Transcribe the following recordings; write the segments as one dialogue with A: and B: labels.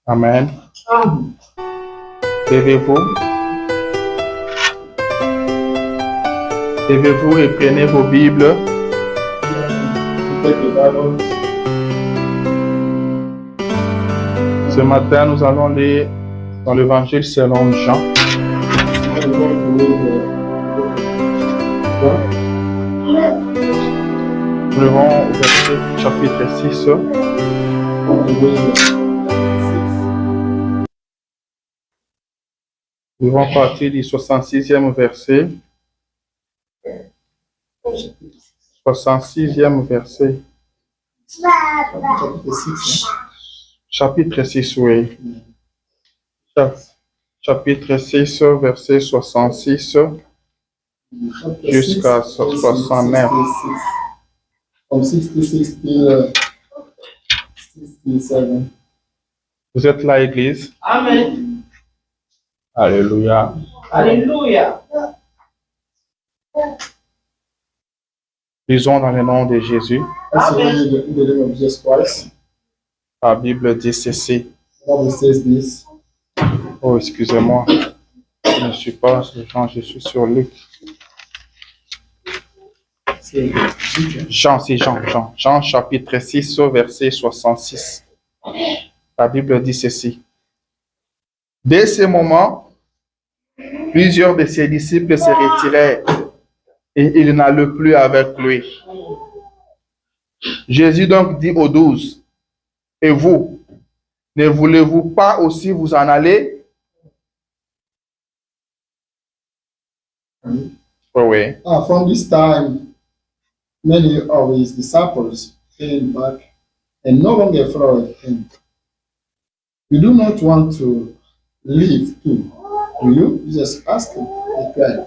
A: Amen. Levez-vous. Levez-vous et prenez vos Bibles. Ce matin, nous allons lire dans l'Évangile selon Jean. Nous lirons au verset chapitre 6. Nous allons partir du 66e verset. 66e verset. Chapitre 6, oui. Chapitre 6, verset 66 jusqu'à 69.
B: From 66 till 67.
A: Vous êtes là, Église?
C: Amen.
A: Alléluia.
C: Alléluia.
A: Lisons dans le nom de Jésus.
B: Let's read in the name of Jesus Christ.
A: La Bible dit ceci.
B: The Bible says this.
A: Oh, excusez-moi. Je ne suis pas sur Jean, je suis sur Luc. Jean, c'est Jean. Jean, chapitre 6, verset 66. La Bible dit ceci. Dès ce moment, plusieurs de ses disciples se retirèrent et ils n'allaient plus avec lui. Jésus donc dit aux 12, et vous, ne voulez-vous pas aussi vous en aller? Oui.
B: From this time, many of his disciples came back and no longer followed him. You do not want to leave too, do you? Jesus asked him. He cried.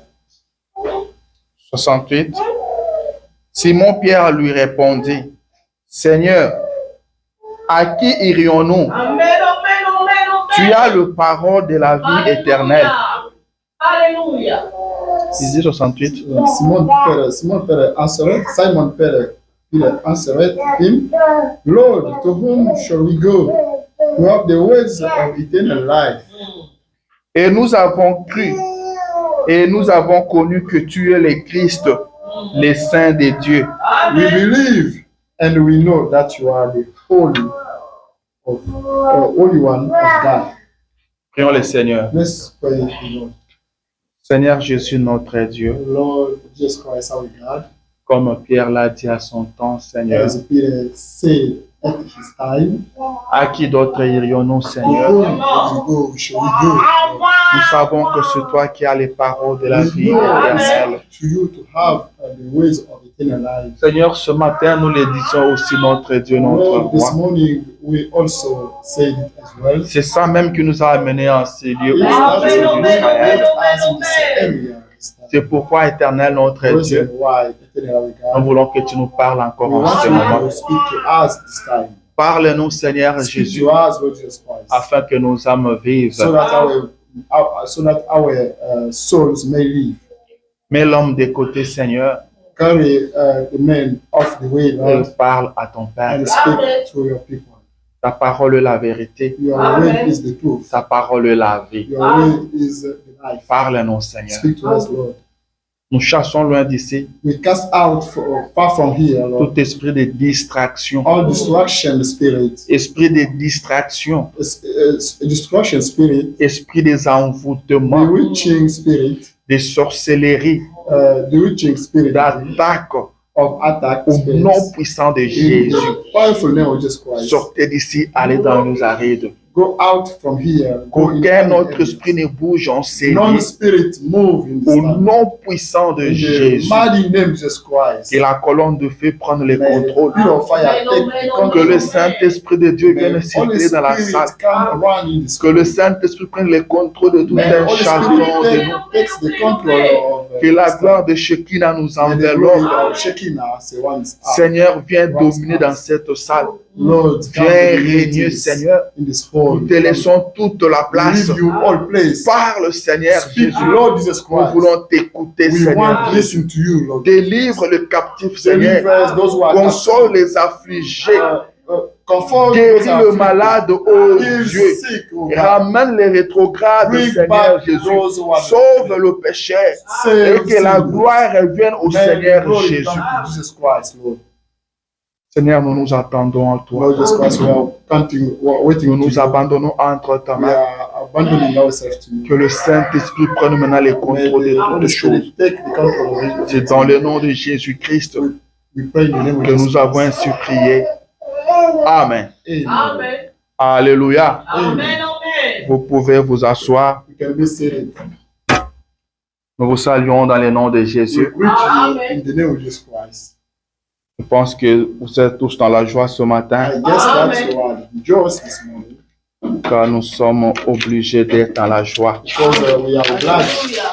A: 68. Simon-Pierre lui répondit, Seigneur, à qui irions-nous? Tu as le parole de la vie éternelle.
C: Alléluia.
A: Il dit 68.
B: Simon Peter answered, Simon Peter answered him, Lord, to whom shall we go? You have the words of eternal life.
A: Et nous avons cru, et nous avons connu que tu es le Christ, le Saint de Dieu.
B: We believe and we know that you are the Holy One of God.
A: Prions le Seigneur.
B: Let's pray to the Lord.
A: Seigneur Jésus, notre Dieu,
B: Lord Jesus Christ, our God,
A: comme Pierre l'a dit à son temps, Seigneur,
B: as Peter said at his time,
A: à qui d'autre irions-nous,
B: to
A: Seigneur?
B: whom shall we go?
A: Nous savons que c'est toi qui as les paroles de la vie éternelle.
B: To you to have the ways of eternal life.
A: Seigneur, ce matin, nous le disons aussi, notre Dieu, notre
B: Lord, this
A: roi.
B: morning we also said it as well.
A: C'est ça même qui nous a amenés en ces lieux
B: It's that
A: où
B: what
A: Israël.
B: us in this area.
A: C'est pourquoi, éternel, notre
B: Reason
A: Dieu,
B: why eternal
A: nous
B: God.
A: voulons que tu nous parles encore
B: We
A: en
B: want
A: ce
B: you
A: moment.
B: to speak to us this time.
A: Parle-nous, Seigneur
B: Speak
A: Jésus,
B: to us, Lord Jesus Christ,
A: afin que nos âmes vivent.
B: so that our souls may live.
A: Mets l'homme de côté, Seigneur,
B: Carry the men off the way,
A: et
B: Lord,
A: parle à ton Père.
B: and speak to your people.
A: Ta parole est la vérité.
B: Your way is the truth.
A: Ta parole est la vie.
B: Your way is the life.
A: Parle-nous, Seigneur.
B: Speak to us, Lord.
A: Nous chassons loin d'ici
B: We cast out far from here, Lord,
A: tout esprit de distraction.
B: all distraction spirit,
A: Esprit de distraction.
B: destruction spirit,
A: Esprit des envoûtements,
B: bewitching spirit,
A: de sorcellerie,
B: bewitching spirit
A: d'attaque
B: of attack
A: au
B: spirits.
A: nom puissant de
B: In
A: Jésus.
B: the powerful name of Jesus Christ.
A: Sortez d'ici, allez dans nos arides.
B: Go out from here. Go in
A: Qu'aucun
B: any
A: autre
B: area.
A: esprit ne bouge en ces
B: None
A: lieux.
B: spirit move in this
A: Au
B: time.
A: nom puissant de
B: In the
A: Jésus.
B: mighty name of Jesus Christ.
A: Que la colonne de feu prenne le
B: May the
A: contrôle.
B: pillar of fire take the
A: Que
B: control.
A: le Saint-Esprit de Dieu
B: May
A: vienne
B: the Holy
A: circuler dans la salle.
B: Spirit come around in this
A: Que le Saint-Esprit prenne le contrôle de tout
B: May the
A: un
B: Holy
A: château
B: Spirit
A: de nous.
B: takes the control of
A: Que la gloire de Shekinah nous
B: May the glory
A: enveloppe.
B: of Shekinah surrounds us.
A: Seigneur, viens dominer dans cette salle.
B: Lord, come
A: Viens
B: to
A: régner,
B: in
A: Seigneur.
B: this hall.
A: Nous te laissons toute la
B: We
A: place.
B: leave you all place.
A: Parle, Seigneur
B: Speak,
A: Jésus.
B: Lord Jesus
A: Nous
B: Christ.
A: voulons t'écouter,
B: We want
A: Seigneur.
B: to listen to you, Lord.
A: Délivre le captif,
B: Deliver
A: Seigneur.
B: those who are
A: Console les affligés.
B: Comfort those
A: Guéris
B: who are
A: le
B: afflicted.
A: malade, ô
B: Heal
A: Dieu.
B: sick, oh God.
A: Ramène les rétrogrades,
B: Bring
A: Seigneur
B: back
A: Jésus.
B: those who are
A: Sauve le pécheur. Et
B: Save
A: que la
B: sinners.
A: gloire revienne au
B: May the
A: Seigneur
B: glory
A: Jésus.
B: come to Jesus Christ, Lord.
A: Seigneur, nous nous attendons à toi.
B: Lord Jesus Christ, we are counting, we are waiting
A: Nous
B: to
A: nous
B: you.
A: abandonnons entre ta
B: We
A: main.
B: are abandoning ourselves to
A: Que
B: you.
A: le Saint-Esprit prenne maintenant les
B: May
A: contrôles de
B: the
A: toutes
B: Holy
A: choses.
B: Spirit take the control of it.
A: C'est dans le nom de Jésus-Christ
B: We pray in the name of
A: que nous
B: Jesus
A: avons
B: Christ.
A: ainsi prié. Amen.
B: Amen.
C: Amen.
A: Alléluia.
C: Amen. Amen.
A: Vous pouvez vous asseoir.
B: You can be seated.
A: Nous vous saluons dans le nom de
B: We
A: Jésus.
B: greet you
C: Amen.
B: in the name of Jesus Christ.
A: Je pense que vous êtes tous dans la joie ce matin,
B: I guess that
C: Amen.
B: you are rejoiced this morning
A: car nous sommes obligés d'être dans la joie.
B: because we are glad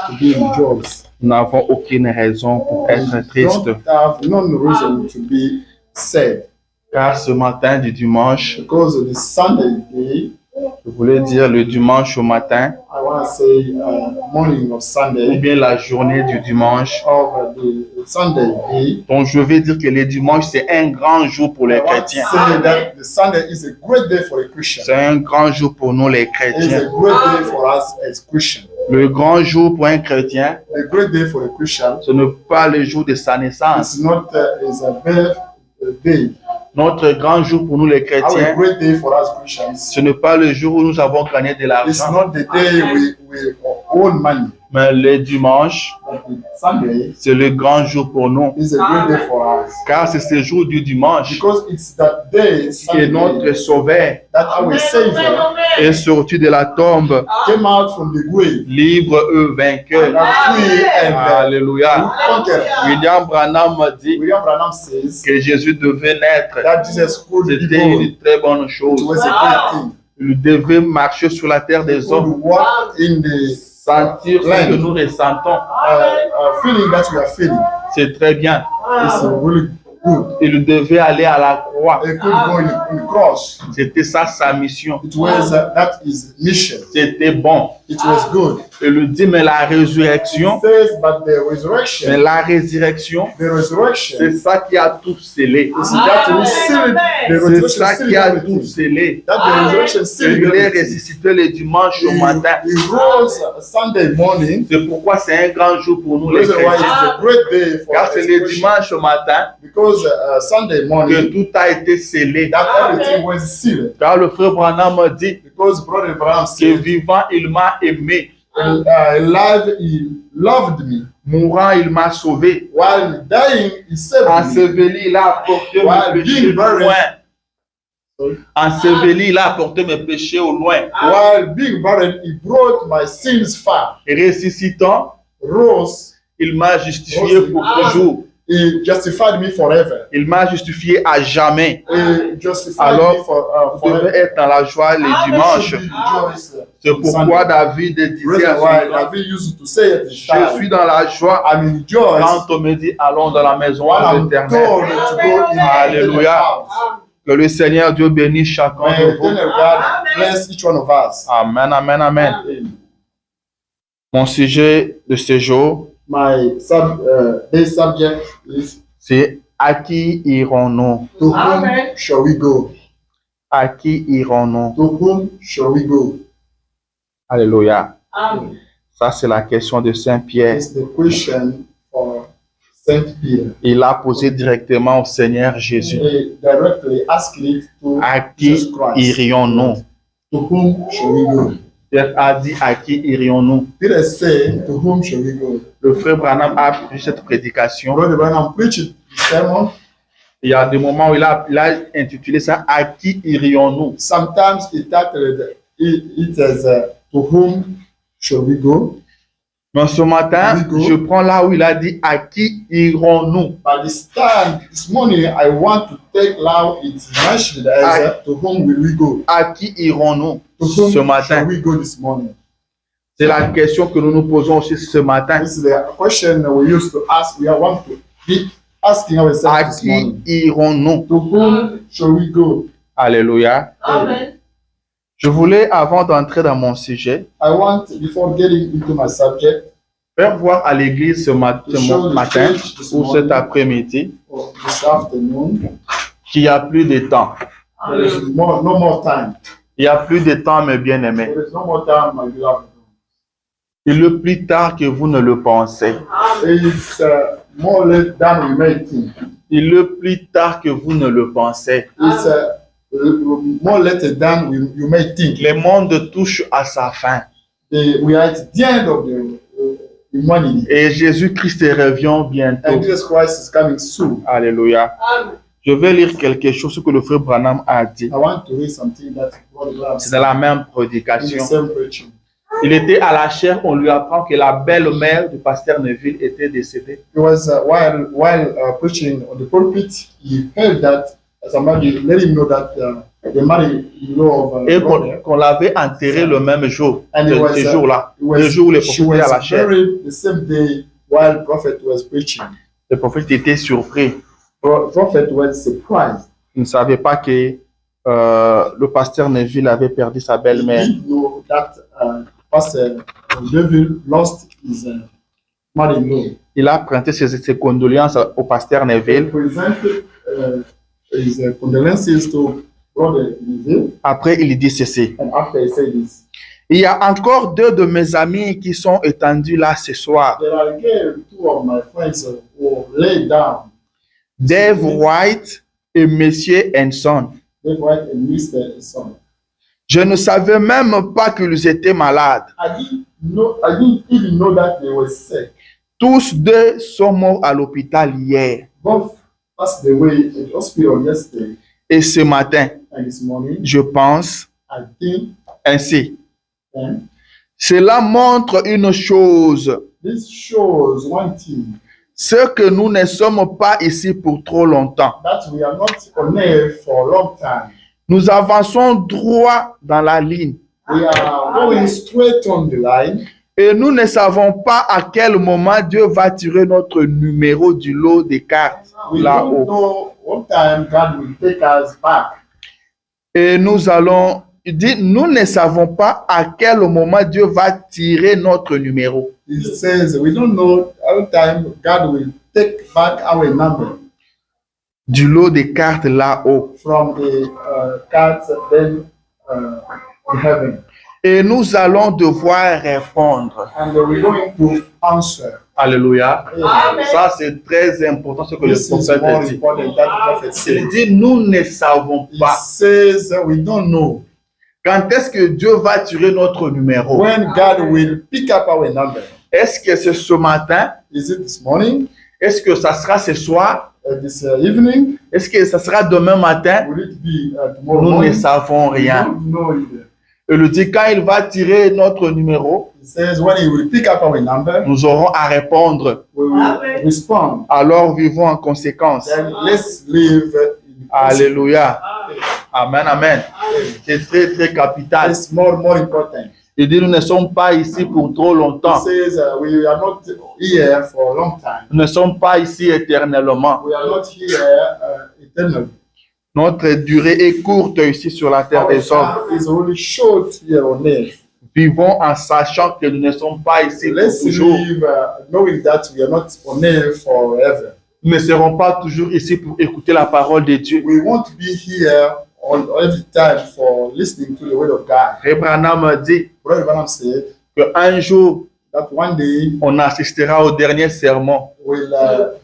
B: to be rejoiced.
A: Nous n'avons aucune raison pour être tristes,
B: Don't have no reason to be sad
A: car ce matin du dimanche,
B: because of the Sunday day.
A: je voulais dire le dimanche au matin,
B: I want to say morning of
A: ou
B: Sunday
A: bien la journée du dimanche.
B: of the Sunday day.
A: Donc je vais dire que le dimanche, c'est un grand jour pour les
B: I want to
A: chrétiens.
B: say that the Sunday is a great day for a Christian.
A: C'est un grand jour pour nous les
B: It's a
A: chrétiens.
B: great day for us as Christians.
A: Le grand jour pour un chrétien,
B: A great day for a Christian.
A: ce n'est pas le jour de sa naissance.
B: It's not is a birthday.
A: Notre grand jour pour nous les
B: Our
A: chrétiens,
B: great day for us Christians.
A: ce n'est pas le jour où nous avons gagné de
B: It's
A: l'argent,
B: not the day we own money,
A: mais le dimanche,
B: but the Sunday
A: c'est le grand jour pour nous.
B: is a great day for us
A: Car c'est ce jour du dimanche
B: because it's that day
A: que
B: Sunday,
A: notre Sauveur
B: that our Savior
A: est sorti de la tombe,
B: came out from the grave
A: libre et vainqueur.
B: and free and
A: Alléluia.
B: conquered.
A: William Branham dit
B: William Branham says
A: que Jésus devait naître.
B: that Jesus could be
A: C'était
B: born.
A: une très bonne
B: It
A: chose.
B: was a great thing.
A: Il devait marcher sur la terre des
B: He
A: hommes,
B: could walk in the
A: sentir ce que nous ressentons.
B: feeling that we are feeling.
A: C'est très bien.
B: It's really good.
A: Il devait aller à la croix.
B: He could go in the cross.
A: C'était ça sa mission.
B: It was that is mission.
A: C'était bon.
B: It was good.
A: Il dit, mais la résurrection,
B: It says, but the resurrection,
A: c'est
B: resurrection
A: ça qui a tout scellé.
B: is that we sealed the
A: C'est
B: resurrection
A: ça
B: sealed
A: qui a tout
B: everything.
A: scellé.
B: That the resurrection sealed
A: Il est
B: everything.
A: ressuscité le dimanche au matin.
B: He rose Sunday morning.
A: C'est pourquoi c'est un grand jour pour nous
B: The
A: les
B: reason why
A: chrétiens.
B: it's a great day for
A: Car
B: us
A: c'est le
B: Christians.
A: dimanche au matin
B: Because Sunday
A: que
B: morning,
A: tout a été scellé.
B: that everything was sealed.
A: Car le frère Branham dit
B: Because Brother Abraham
A: que
B: said,
A: vivant, il m'a aimé.
B: alive, he loved me.
A: Mourant, il m'a sauvé.
B: While dying, he saved me.
A: Enseveli, il a apporté
B: While
A: mes péchés
B: being
A: au
B: buried.
A: loin. Enseveli, il a apporté mes péchés au loin.
B: While being buried, he brought my sins far.
A: Et ressuscitant,
B: Rose,
A: il m'a justifié pour toujours.
B: he justified me forever.
A: Il m'a justifié à jamais.
B: He justified
A: Alors,
B: me for,
A: Vous devez
B: forever.
A: être dans la joie les dimanches.
B: Should be rejoiced.
A: C'est pourquoi David disait
B: Reason
A: à
B: why
A: son frère,
B: David used to say at the
A: je suis
B: time,
A: dans la joie
B: I'm in joy
A: quand on me dit allons dans la maison
B: when
A: de
B: I'm told
A: l'Éternel.
B: to go in the
A: Alléluia.
B: house.
A: Que le Seigneur Dieu bénisse chacun
B: May
A: de
B: the
A: vous.
B: eternal God bless each one of us.
A: Amen, amen, amen. Mon sujet de ce jour,
B: My day subject is
A: c'est à qui irons-nous?
B: to whom
C: Amen.
B: shall we go?
A: À qui irons-nous?
B: To whom shall we go?
A: Alléluia.
C: Amen.
A: Ça, c'est la question de Saint Pierre.
B: It's the question for Saint Peter.
A: Il l'a posé directement au Seigneur Jésus.
B: He directly asked it to
A: À qui
B: Jesus Christ.
A: irions-nous?
B: To whom shall we go?
A: Pierre a dit à qui irions-nous?
B: Peter said, to whom shall we go?
A: Le frère Branham a pris cette prédication.
B: Brother Branham preached the sermon.
A: Il y a des moments où il a intitulé ça à qui irions-nous?
B: Sometimes he titled it as to whom shall we go?
A: Mais ce matin, je prends là où il a dit à qui irons-nous?
B: But this morning, I want to take now it's mentioned as to whom will we go?
A: À qui irons-nous
B: To whom
A: ce matin?
B: shall we go this morning?
A: C'est la question que nous nous posons aussi ce matin.
B: This is the question we used to ask. We want to be asking
A: À
B: ourselves this
A: qui
B: morning.
A: irons-nous?
B: To whom shall we go?
A: Alléluia.
C: Amen.
A: Je voulais, avant d'entrer dans mon sujet,
B: I want, before getting into my subject,
A: faire voir à l'église ce matin ou cet après-midi
B: or this afternoon,
A: qu'il y a plus de temps.
B: There is no more time.
A: Il n'y a plus de temps, mes bien-aimés.
B: There is no more time, my beloved.
A: Et le plus tard que vous ne le pensez.
B: It's more late than we may think.
A: Et le plus tard que vous ne le pensez.
B: It's more later than you may think.
A: Le monde touche à sa fin.
B: We are at the end of the humanity.
A: Et Jésus-Christ revient bientôt.
B: And Jesus Christ is coming soon.
A: Alléluia.
C: Amen.
A: Je vais lire quelque chose que le frère Branham a dit.
B: I want to read something that God
A: C'est dans la même
B: in the
A: prédication.
B: same preaching.
A: Il était à la chair, on lui apprend que la belle-mère du pasteur Neville était décédée.
B: It was while preaching on the pulpit, he heard that somebody let him know that the mother-in-law of
A: Et
B: brother,
A: qu'on l'avait enterrée le même jour,
B: And it was,
A: ce jour-là,
B: it was-
A: le jour où le
B: she
A: prophète était à la
B: was
A: chair.
B: buried the same day while prophet was preaching.
A: Le prophète était surpris.
B: Prophet was surprised.
A: Il ne savait pas que le pasteur Neville avait perdu sa
B: He
A: belle-mère.
B: didn't know that Pastor David lost his mother-in-law.
A: Il a prêté ses condoléances au pasteur
B: He
A: Neville.
B: presented his condolences to Brother Neville,
A: Après, il dit ceci.
B: and after he said this,
A: Il y a encore 2 de mes amis qui sont étendus là ce soir.
B: there are again 2 of my friends who lay down,
A: Dave White et Monsieur Henson.
B: Dave White and Mr. Son.
A: Je ne savais même pas qu'ils étaient malades.
B: I didn't even know that they were sick.
A: Tous 2 sont morts à l'hôpital hier.
B: Both passed away at the hospital yesterday
A: Et ce matin,
B: and this morning.
A: je pense
B: I think
A: ainsi.
B: and
A: Cela montre une chose.
B: this shows one thing,
A: C'est que nous ne sommes pas ici pour trop longtemps.
B: that we are not on air for a long time.
A: Nous avançons droit dans la ligne.
B: We are going straight on the line,
A: Et nous ne savons pas à quel moment Dieu va tirer notre numéro du lot des cartes
B: we don't
A: là-haut.
B: know what time God will take us back.
A: Et il dit, nous ne savons pas à quel moment Dieu va tirer notre numéro.
B: He says we don't know what time God will take back our number
A: Du lot des cartes là-haut.
B: from the cards then in heaven.
A: Et nous allons devoir répondre.
B: And we're going to answer.
A: Alléluia.
C: Amen.
A: Ça, c'est très important ce que le
B: This is
A: prophète
B: more
A: dit.
B: important that the prophet
A: Il
B: said.
A: dit, nous ne savons
B: He
A: pas.
B: says we don't know
A: Quand est-ce que Dieu va tirer notre numéro?
B: when God will pick up our number.
A: Est-ce que c'est ce matin?
B: Is it this morning?
A: Est-ce que ça sera ce soir?
B: This evening?
A: Est-ce que ça sera demain matin?
B: Will it be tomorrow
A: Nous ne
B: morning?
A: savons
B: We
A: rien.
B: don't know either.
A: Il nous dit, quand il va tirer notre numéro,
B: He says when he will pick up our number,
A: nous aurons à répondre.
B: we will
C: Amen.
B: respond.
A: Alors vivons en conséquence.
B: Then let's live in
A: Alléluia. Amen, amen. C'est très, très capital.
B: It's more important.
A: Il dit, nous ne sommes pas ici pour trop
B: He
A: longtemps.
B: says we are not here for a long time.
A: Nous ne sommes pas ici éternellement.
B: We are not here eternally.
A: Notre durée est courte ici sur la terre
B: Our
A: des hommes.
B: time is only short here on earth.
A: Vivons en sachant que nous ne sommes pas ici pour
B: Let's
A: toujours.
B: live knowing that we are not on earth forever.
A: Nous ne serons pas toujours ici pour écouter la parole de Dieu.
B: We won't be here on every time for listening to the word of God.
A: Frère Branham dit
B: Brother Branham said
A: qu'un jour,
B: that one day
A: on assistera au dernier sermon
B: we'll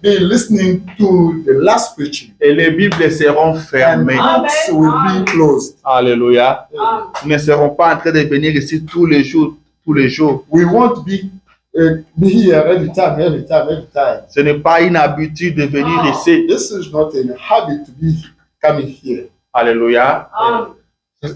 B: be listening to the last preaching
A: et les Bibles seront
B: and
A: fermées.
B: books will be closed.
A: Alléluia.
C: Amen.
A: Nous ne serons pas en train de venir ici tous les jours, tous les jours.
B: We won't be here every time.
A: Ce n'est pas une habitude de venir ici.
B: This is not a habit to be coming here.
A: Alléluia.
C: Amen.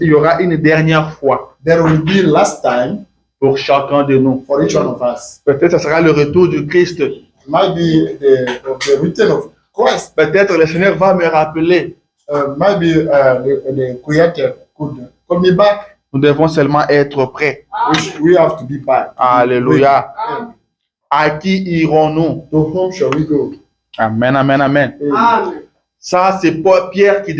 A: Il y aura une dernière fois
B: There will be last time
A: pour chacun de nous.
B: for each one of us.
A: Peut-être ce sera le retour du Christ.
B: Might be the return of Christ.
A: Peut-être le Seigneur va me rappeler.
B: Maybe the Creator could call me back.
A: Nous devons seulement être prêts.
B: We have to be back.
A: Alléluia.
C: Amen.
A: À qui irons-nous?
B: To whom shall we go?
A: Amen, amen, amen.
C: Amen.
A: Ça, c'est Pierre qui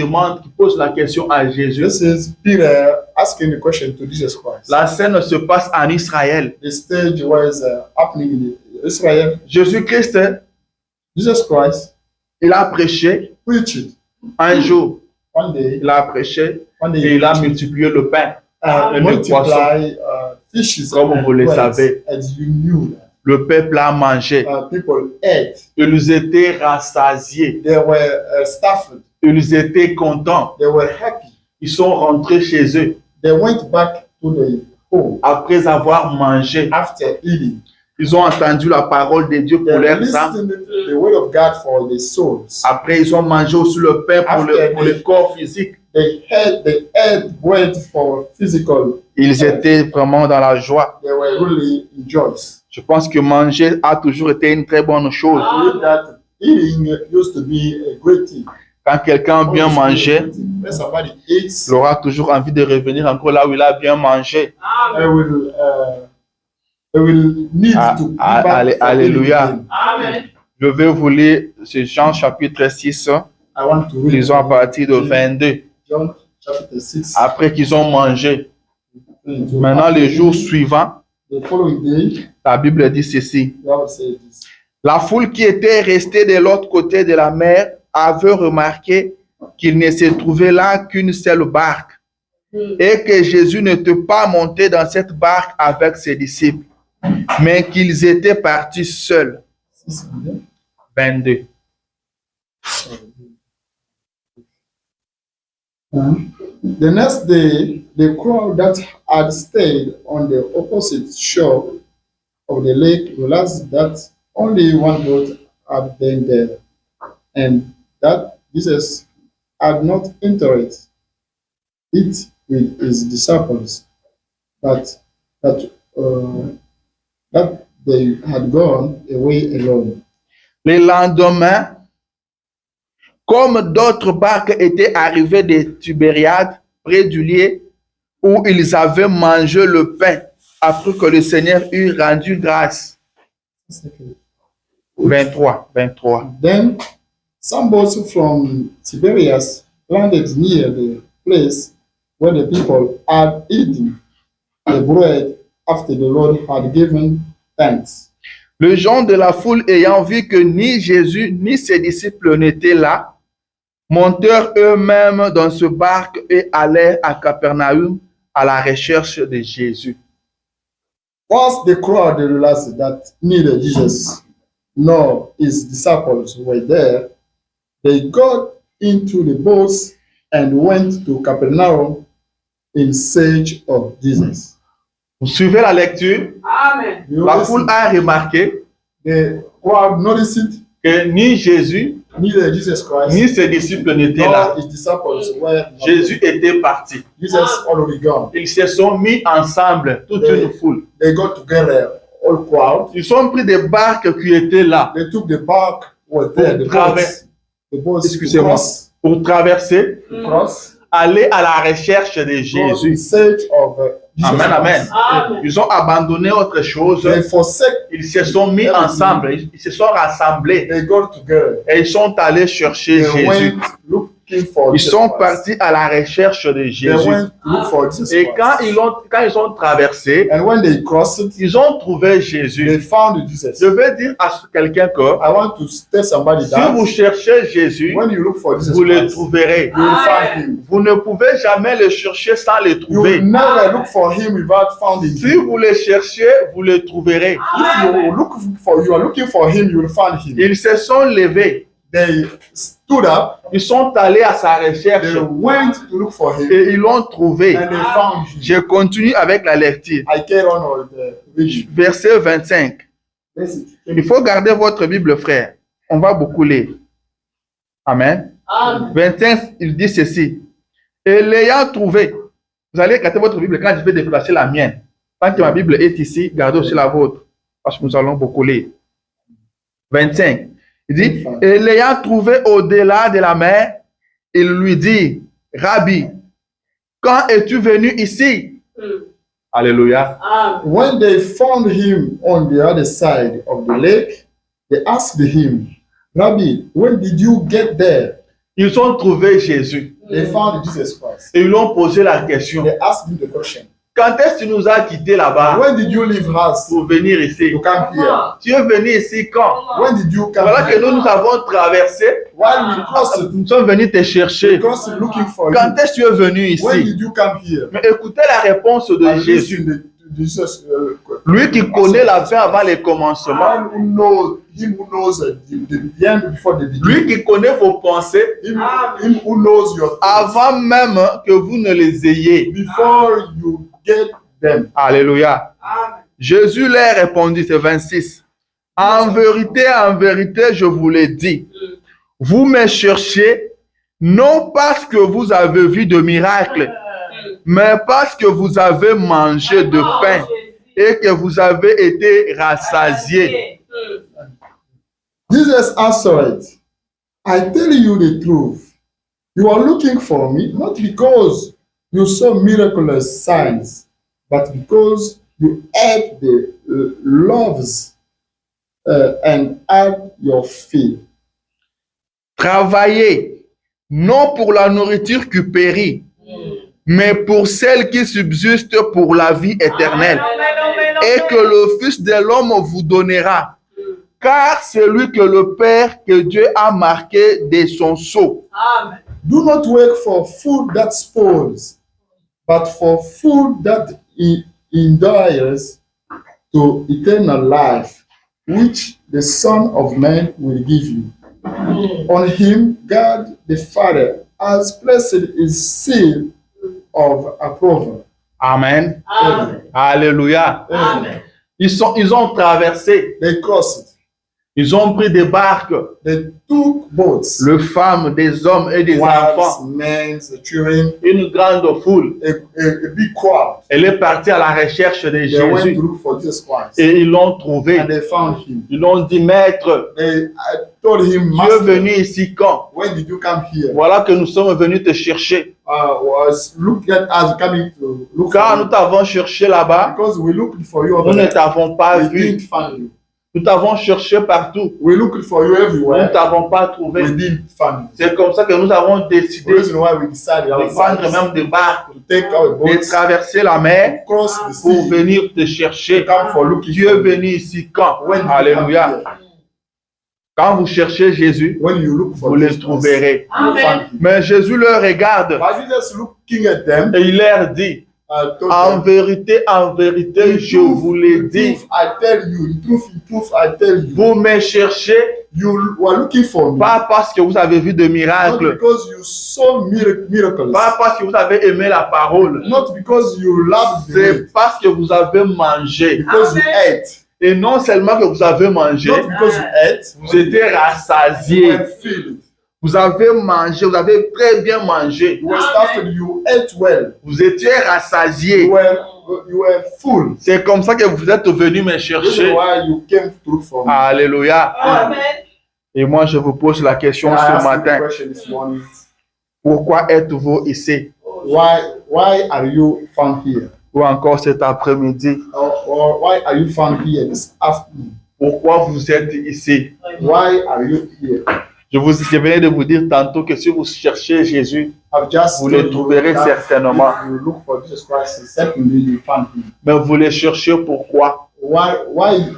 A: pose la question à Jésus.
B: This is Peter asking the question to Jesus Christ.
A: La scène se passe en Israël.
B: The stage was happening in Israel.
A: Jésus-Christ,
B: Jesus Christ
A: il a prêché
B: preached
A: un jour.
B: one day,
A: il a prêché
B: one
A: et
B: day
A: il a multiplié le pain. et le
B: multiply fishes
A: Comme
B: and
A: vous le
B: breads,
A: savez.
B: and you knew that.
A: Le peuple a mangé.
B: People ate.
A: Ils étaient rassasiés.
B: They were stuffed.
A: Ils étaient contents.
B: They were happy.
A: Ils sont rentrés chez eux
B: They went back to the home
A: après avoir mangé.
B: after eating.
A: Ils ont entendu la parole de Dieu pour
B: They
A: leur sang.
B: listened to the word of God for their souls.
A: Après, ils ont mangé aussi le pain pour le corps physique.
B: They ate bread for physical.
A: Ils étaient vraiment dans la joie.
B: They were really in joy.
A: Je pense que manger a toujours été une très bonne chose.
B: I believe that eating used to be a great thing.
A: Quand quelqu'un a bien mangé,
B: When somebody eats,
A: il aura toujours envie de revenir encore là où il a bien mangé.
B: they will need to be back for eating
A: Alléluia.
B: again.
C: Amen.
A: Je vais vous lire ce Jean chapitre 6,
B: I want to read
A: lisons à partir de 22.
B: John chapter 6.
A: Après qu'ils ont mangé, maintenant le jour suivant,
B: The following day,
A: la Bible dit ceci.
B: the Bible says this.
A: La foule qui était restée de l'autre côté de la mer avait remarqué qu'il ne se trouvait là qu'une seule barque et que Jésus n'était pas monté dans cette barque avec ses disciples, mais qu'ils étaient partis seuls. 22.
B: The next day, the crowd that had stayed on the opposite shore of the lake realized that only one boat had been there, and that Jesus had not entered it with his disciples, but that they had gone away alone.
A: Le lendemain, comme d'autres barques étaient arrivées de Tibériade, près du lieu où ils avaient mangé le pain, après que le Seigneur eut rendu grâce. 23.
B: Then some boats from Tiberias landed near the place where the people had eaten the bread after the Lord had given thanks.
A: Les gens de la foule ayant vu que ni Jésus ni ses disciples n'étaient là, montèrent eux-mêmes dans ce barque et allèrent à Capernaum à la recherche de Jésus.
B: Once the crowd realized that neither Jesus nor his disciples were there, they got into the boats and went to Capernaum in search of Jesus.
A: Vous suivez la lecture?
C: Amen.
B: You
A: La
B: listen,
A: foule a remarqué
B: the crowd noticed it,
A: que ni Jésus
B: neither Jesus Christ
A: ni ses disciples n'étaient là.
B: nor his disciples were not
A: Jésus était parti.
B: Jesus already gone.
A: Ils se sont mis ensemble, toute une foule.
B: They got together, all crowd.
A: Ils ont pris des barques qui étaient là
B: They took the bark was there, the boats to
A: Excusez-moi. Pour traverser,
B: cross,
A: aller à la recherche de
B: go in
A: Jésus.
B: search of Jesus
A: Amen, amen.
B: Christ.
C: Amen.
A: Ils ont abandonné autre chose.
B: They forsake,
A: Ils se sont mis ensemble. Ils se sont rassemblés.
B: they got together.
A: Et ils sont allés chercher
B: They
A: Jésus.
B: went looking for
A: Ils
B: Jesus
A: sont
B: Christ.
A: partis à la recherche de
B: They
A: Jésus.
B: went to look for Jesus
A: Et quand
B: Christ.
A: ils ont traversé,
B: And when they crossed it,
A: ils ont trouvé
B: they
A: Jésus.
B: found Jesus.
A: Je vais dire à quelqu'un que
B: I want to tell somebody
A: si
B: that
A: vous cherchez Jésus,
B: when you look for Jesus
A: vous le
B: Christ,
A: trouverez.
B: you will find him.
A: Vous ne pouvez jamais le chercher sans le
B: You will
A: trouver.
B: never look for him without finding
A: Si
B: him.
A: vous le cherchez, vous le trouverez.
B: If you are looking for him, you will find him.
A: Ils se sont levés.
B: They stood up,
A: Ils sont allés à sa recherche
B: they went to look for him,
A: et ils l'ont trouvé.
B: and they found him.
A: Je continue avec la lecture.
B: I carry on with the reading.
A: Verset 25.
B: Listen.
A: Il faut garder votre Bible, frère. On va beaucoup lire. Amen.
C: Amen.
A: 25, il dit ceci. Et l'ayant trouvé, vous allez garder votre Bible quand je vais déplacer la mienne. Tant que ma Bible est ici, gardez aussi la vôtre. Parce que nous allons beaucoup lire. 25. Il dit, et l'ayant trouvé au-delà de la mer, il lui dit, Rabbi, quand es-tu venu ici? Alléluia.
C: Amen.
B: When they found him on the other side of the lake, they asked him, Rabbi, when did you get there?
A: Ils ont trouvé Jésus.
B: They found Jesus Christ.
A: Et ils lui ont posé la question.
B: They asked him the question,
A: Quand est-ce que tu nous as quittés là-bas
B: When did you leave us
A: pour venir ici?
B: to come here?
A: Tu es venu ici quand?
B: When did you come
A: Voilà que
B: here?
A: nous avons traversé.
B: While we crossed,
A: Nous sommes venus te chercher.
B: we crossed looking for
A: Quand
B: you.
A: est-ce que tu es venu
B: When
A: ici?
B: did you come here?
A: Mais écoutez la réponse de
B: And
A: Jésus.
B: listen to Jesus,
A: Lui qui connaît la fin avant les commencements.
B: man who knows, him who knows the end before the
A: Lui
B: beginning.
A: qui connaît vos pensées
B: Him who knows your thoughts
A: avant même que vous ne les ayez.
B: before you get them.
A: Alléluia.
C: Amen.
A: Jésus leur répondit, c'est 26. En vérité, je vous l'ai dit. Vous me cherchez, non parce que vous avez vu de miracles, mais parce que vous avez mangé de pain et que vous avez été rassasiés.
B: Jesus answered, I tell you the truth. You are looking for me, not because you saw miraculous signs, but because you ate the loaves and had your fill.
A: Travaillez, non pour la nourriture qui périt, mais pour celle qui subsiste pour la vie éternelle, et que le Fils de l'homme vous donnera. Car c'est lui que le Père, que Dieu a marqué de son sceau.
C: Amen.
B: Do not work for food that spoils, but for food that endures to eternal life, which the Son of Man will give you. On him, God the Father has placed his seal of approval.
A: Amen.
C: Amen.
A: Alléluia.
C: Amen.
A: Ils ont traversé,
B: They crossed.
A: ils ont pris des barques,
B: They took boats,
A: les femmes, des hommes et des
B: wives,
A: enfants,
B: men, the children,
A: une grande foule.
B: a big crowd.
A: Elle est partie à la recherche de
B: They went
A: Jésus
B: to look for Jesus Christ,
A: et ils l'ont trouvé.
B: and they found him.
A: Ils l'ont dit, Maître,
B: They told him,
A: tu es
B: Master,
A: venu ici quand?
B: when did you come here?
A: Voilà que nous sommes venus te chercher.
B: Was look at us coming to look
A: Quand
B: for
A: nous
B: you.
A: t'avons cherché là-bas,
B: Because we looked for you over
A: nous ne
B: there.
A: t'avons pas
B: We
A: vu.
B: didn't find you.
A: Nous t'avons cherché partout.
B: We looked for you
A: Nous ne
B: everywhere.
A: t'avons pas
B: We
A: trouvé.
B: didn't find you.
A: C'est comme ça que nous avons
B: The
A: décidé
B: reason why we decided
A: de prendre
B: ourselves
A: même des barques,
B: to take our
A: de
B: boats,
A: traverser la mer
B: cross the
A: pour
B: sea,
A: venir te
B: to
A: chercher.
B: come for looking
A: Tu es
B: for you.
A: venu ici quand?
B: When you
A: Alléluia.
B: come here,
A: Quand vous cherchez Jésus,
B: when you look for
A: vous le
B: Jesus,
A: trouverez.
B: you find
C: Amen.
B: him.
A: Mais Jésus leur regarde
B: But Jesus looking at them,
A: et il leur dit,
B: told
A: en
B: them,
A: vérité, je vous l'ai dit,
B: truth, I tell you, in truth, I tell you,
A: vous me cherchez
B: you were looking for me,
A: pas parce que vous avez vu de
B: not
A: miracles,
B: because you saw miracles,
A: pas parce que vous avez aimé la parole,
B: not because you loved the way,
A: c'est parce que vous avez mangé.
B: because you ate,
A: Et non seulement que vous avez mangé,
B: not because you ate,
A: vous étiez
B: you
A: rassasiés.
B: were filled,
A: Vous avez mangé, vous avez très bien mangé.
B: you were stuffed, you ate well,
A: Vous étiez rassasiés.
B: you were full.
A: C'est comme ça que vous êtes venus me
B: This is
A: chercher.
B: why you came through for me.
A: Alléluia.
C: Amen.
A: Et moi, je vous pose la question
B: I
A: ce
B: asked you the
A: matin.
B: question this morning.
A: Pourquoi êtes-vous ici?
B: Why are you found here?
A: Ou encore cet après-midi?
B: Or why are you found here this afternoon?
A: Pourquoi vous êtes ici?
B: Why are you here?
A: Je venais de vous dire tantôt que si vous cherchez Jésus,
B: I've just
A: vous le
B: told you
A: trouverez
B: that
A: certainement.
B: if you look for Jesus Christ, certainly you find him.
A: Mais vous le cherchez pourquoi?
B: Why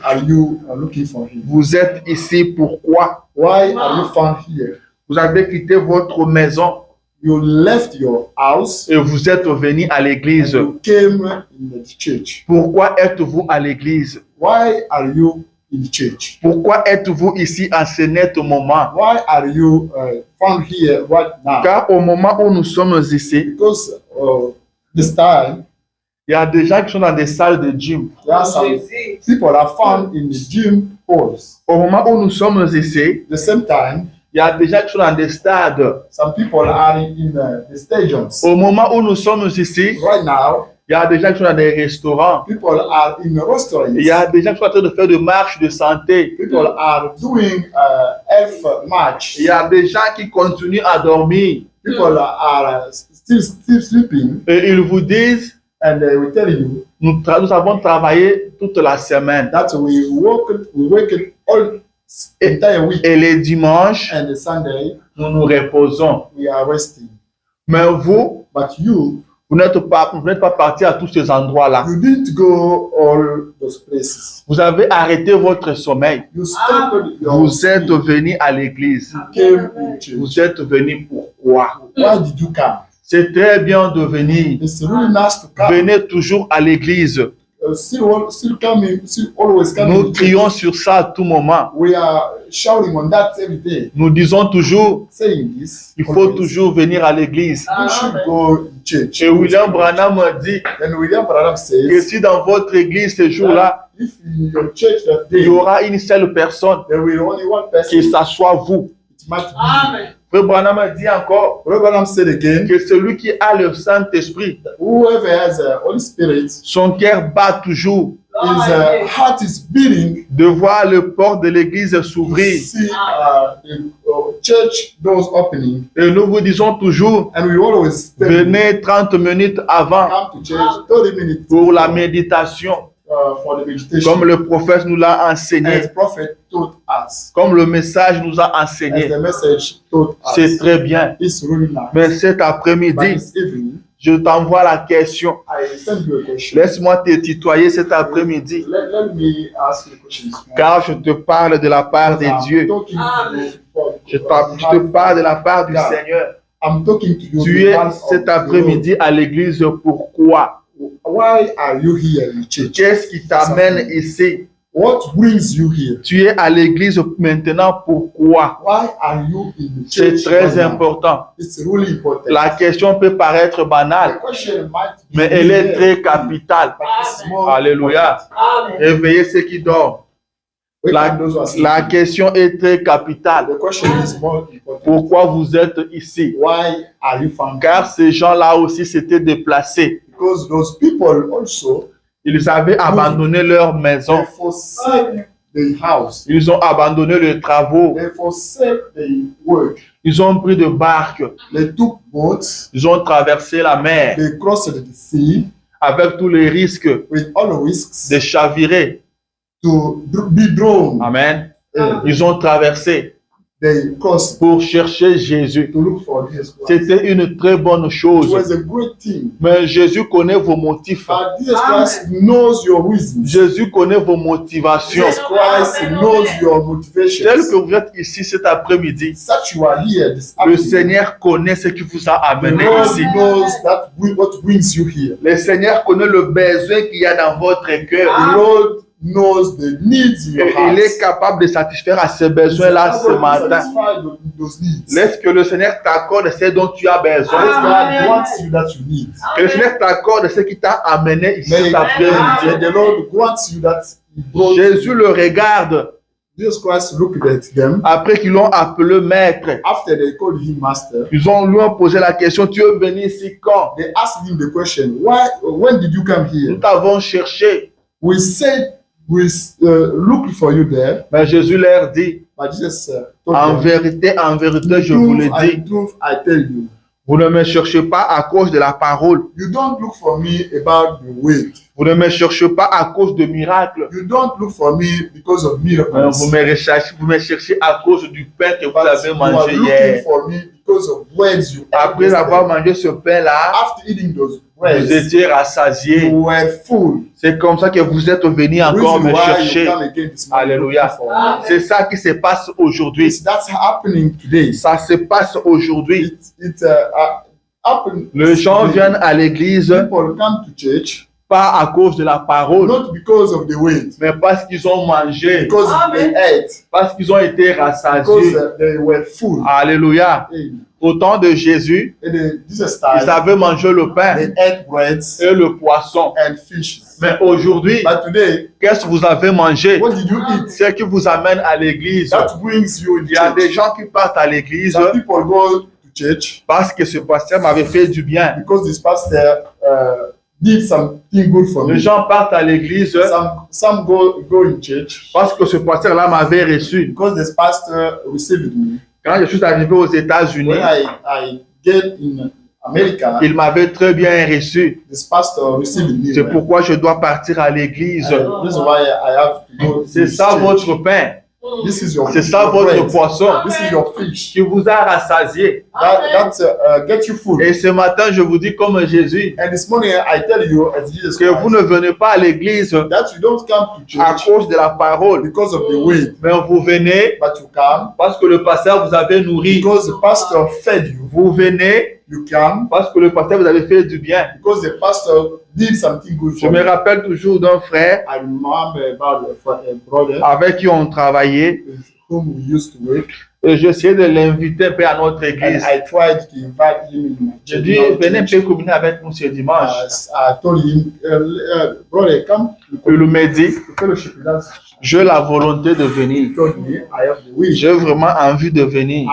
B: are you looking for him?
A: Vous êtes ici pourquoi?
B: Why are you found here?
A: Vous avez quitté votre maison
B: You left your house
A: et vous êtes venu à
B: and
A: l'église.
B: you came in the church.
A: Pourquoi êtes-vous à l'église?
B: Why are you in the church?
A: Pourquoi êtes-vous ici en ce net moment?
B: Why are you found here right now?
A: Car au moment où nous sommes ici,
B: Because this time
A: il y a des gens qui sont dans des salles de gym.
B: there are some
C: Jésus.
B: people are found in the gym halls.
A: Au moment où nous sommes ici,
B: At the same time,
A: il y a des gens qui sont dans des stades.
B: some people are in the stadiums.
A: Au moment où nous sommes ici,
B: Right now,
A: il y a des gens qui sont dans des restaurants.
B: people are in restaurants.
A: Il y a des gens qui sont en train de faire des marches de santé.
B: People are doing health match.
A: Il y a des gens qui continuent à dormir.
B: People are still sleeping,
A: Et ils vous disent,
B: and they will tell you
A: nous avons travaillé toute la semaine.
B: that we work all entire week,
A: Et les dimanches,
B: and the Sunday
A: nous nous reposons.
B: we are resting.
A: Mais vous,
B: But you
A: Vous n'êtes pas parti à tous ces endroits-là.
B: You didn't go all those places.
A: Vous avez arrêté votre sommeil.
B: You stopped your
A: Vous êtes
B: sleep.
A: venu à l'église.
B: You came in church.
A: Vous êtes venu pourquoi?
B: Why did you come?
A: C'est très bien de venir.
B: It's really nice to come.
A: Venez toujours à l'église.
B: Still coming, still always coming.
A: Nous crions sur ça à tout moment.
B: We are shouting on that every day,
A: Nous disons toujours,
B: saying this.
A: il faut
B: always.
A: toujours venir à l'église.
B: You should go to church.
A: Et William Branham dit
B: And William Branham
A: que
B: says,
A: si dans votre église ce jour-là,
B: if in your church that
A: il
B: day,
A: y aura une seule personne
B: there will only one
A: qui
B: person,
A: s'assoit vous.
B: it might be.
C: Amen.
A: Frère Branham dit encore
B: William Branham said again,
A: que celui qui a le Saint-Esprit,
B: whoever has the Holy Spirit,
A: son cœur bat toujours
B: his heart is beating
A: de voir le port de l'église
B: to
A: s'ouvrir.
B: see the church doors opening.
A: Et nous vous disons toujours,
B: And we always tell you,
A: venez 30 minutes avant
B: come to church 30 minutes
A: pour la méditation,
B: for the meditation.
A: comme le prophète nous l'a
B: As
A: enseigné,
B: the prophet told us,
A: comme le message nous a
B: as
A: enseigné.
B: the message told
A: C'est
B: us.
A: très bien.
B: It's really nice.
A: Mais cet
B: But
A: après-midi,
B: this evening,
A: je t'envoie la question.
B: I send you a question.
A: Laisse-moi te tutoyer cet après-midi,
B: Let me ask you a question.
A: car je te parle de la part de Dieu. Je te parle de la part du Seigneur.
B: I'm talking to you.
A: Tu es cet après-midi à l'église. Pourquoi?
B: Why are you here in church?
A: Qu'est-ce qui t'amène ici?
B: What brings you here?
A: Tu es à l'église maintenant. Pourquoi?
B: Why are you in the
A: C'est
B: church?
A: très
B: right now?
A: important.
B: It's really important.
A: La question peut paraître
B: The
A: banale,
B: question might be
A: mais elle est
B: here,
A: très capitale.
B: but it's more
A: Alléluia.
C: Amen.
A: Réveillez ceux qui dorment.
B: Wake
A: La,
B: up those who are sleeping.
A: la question est très capitale.
B: The question is more important.
A: Pourquoi vous êtes ici?
B: Why are you found?
A: Car ces gens-là aussi s'étaient déplacés.
B: Because those people also,
A: Ils avaient abandonné leur maison.
B: they forsake the house.
A: Ils ont abandonné les travaux.
B: They forsake the work.
A: Ils ont pris de barques.
B: They took boats.
A: Ils ont traversé la mer
B: They crossed the sea
A: avec tous les risques
B: with all the risks
A: de chavirer.
B: to be drawn.
A: Amen.
B: And
A: Ils ont traversé
B: they crossed
A: pour chercher Jésus.
B: to look for Jesus Christ.
A: C'était une très bonne
B: It
A: chose.
B: was a great thing.
A: Mais Jésus connaît vos motifs.
B: But Jesus Christ knows your reasons.
A: Jésus connaît vos motivations.
B: Jesus Christ knows your
A: Tel
B: motivations.
A: que vous êtes ici cet après-midi,
B: Such you are here this
A: le
B: afternoon.
A: Seigneur connaît ce qui vous a
B: The
A: amené
B: Lord
A: ici.
B: knows that what brings you here.
A: Le Seigneur connaît le besoin qu'il y a dans votre cœur.
B: The Lord knows the needs in your
A: Et
B: heart.
A: il est capable de satisfaire à ces besoins-là ce matin.
B: Those needs.
A: Laisse que le Seigneur t'accorde ce dont tu as
B: Let
A: besoin.
B: God wants you that you need.
A: Que le Seigneur t'accorde ce qui t'a amené ici
B: May
A: cet après-midi.
B: the Lord wants you that He brought
A: Jésus le regarde
B: Jesus Christ looked at them
A: après qu'ils l'ont appelé maître.
B: after they called him master.
A: Ils lui ont posé la question, tu es venu ici quand?
B: They asked him the question, when did you come
A: Nous
B: here?
A: t'avons cherché.
B: We said we looked for you there,
A: Mais Jésus leur dit,
B: but Jesus
A: en
B: told them,
A: vérité, je vous le dis,
B: truth, I tell you,
A: vous ne me cherchez pas à cause de la parole.
B: you don't look for me about the weight.
A: Vous ne me cherchez pas à cause de miracles.
B: You don't look for me because of
A: Mais
B: miracles.
A: vous me cherchez à cause du pain que vous
B: But
A: avez
B: you are
A: mangé
B: looking
A: hier.
B: for me because of words you ate
A: Après avoir
B: yesterday.
A: mangé ce pain-là,
B: After eating those
A: vous
B: words,
A: étiez rassasiés.
B: you were full.
A: C'est comme ça que vous êtes venus encore
B: Reason
A: me
B: why you
A: chercher.
B: come again this morning
A: Alléluia.
B: looking for me.
A: C'est ça qui se passe aujourd'hui.
B: That's happening today.
A: Ça se passe aujourd'hui.
B: It's happening.
A: Les gens viennent à l'église
B: People come to church
A: pas à cause de la parole,
B: not because of the weight,
A: mais parce qu'ils ont mangé,
B: because
C: Amen.
B: they ate,
A: parce qu'ils ont été
B: because
A: rassasiés.
B: they were full.
A: Alléluia.
B: Amen.
A: Au temps de Jésus,
B: In Jesus'
A: ils
B: time,
A: avaient mangé le pain
B: they ate breads
A: et le poisson.
B: and fishes.
A: Mais aujourd'hui,
B: But today,
A: qu'est-ce que vous avez mangé?
B: what did you eat?
A: Ce qui vous amène à l'église.
B: That brings you in
A: Il y a des
B: church.
A: gens qui partent à l'église
B: Some people go to church
A: parce que ce pasteur m'avait fait du bien.
B: because this pastor did something good for
A: Les
B: me.
A: gens partent à l'église
B: Some go in church
A: parce que ce pasteur-là m'avait reçu.
B: because this pastor received me.
A: Quand je suis arrivé aux États-Unis,
B: When I get in America,
A: il m'avait très bien reçu.
B: this pastor received me.
A: C'est pourquoi je dois partir à l'église.
B: This is why I have to go to
A: C'est
B: this
A: ça
B: church.
A: votre pain.
B: This is your,
A: C'est ça
B: your
A: votre
B: bread.
A: poisson
B: This is your fish.
A: qui vous a rassasié.
B: That get you food.
A: Et ce matin, je vous dis comme Jésus,
B: And this morning I tell you, as Jesus
A: que vous
B: Christ,
A: ne venez pas à l'église
B: that you don't come to
A: à
B: church
A: cause de la parole,
B: because of the wind,
A: mais vous venez
B: but you come
A: parce que le pasteur vous avait nourri.
B: because the pastor fed you.
A: Vous venez
B: You come
A: parce que le pasteur vous avait fait du bien.
B: because the pastor did something good
A: Je
B: for
A: me
B: you.
A: rappelle toujours d'un frère
B: I remember about a brother
A: avec qui on travaillait.
B: with whom we used to work,
A: Et j'essayais de l'inviter un peu à notre
B: and
A: église.
B: I tried to invite him in my
A: Je
B: church.
A: dis, venez un peu communier avec nous ce dimanche.
B: I told him, brother, come
A: Et il m'a dit,
B: to fellowship with us.
A: j'ai la volonté de venir.
B: He told me, I have the will.
A: J'ai vraiment envie de venir.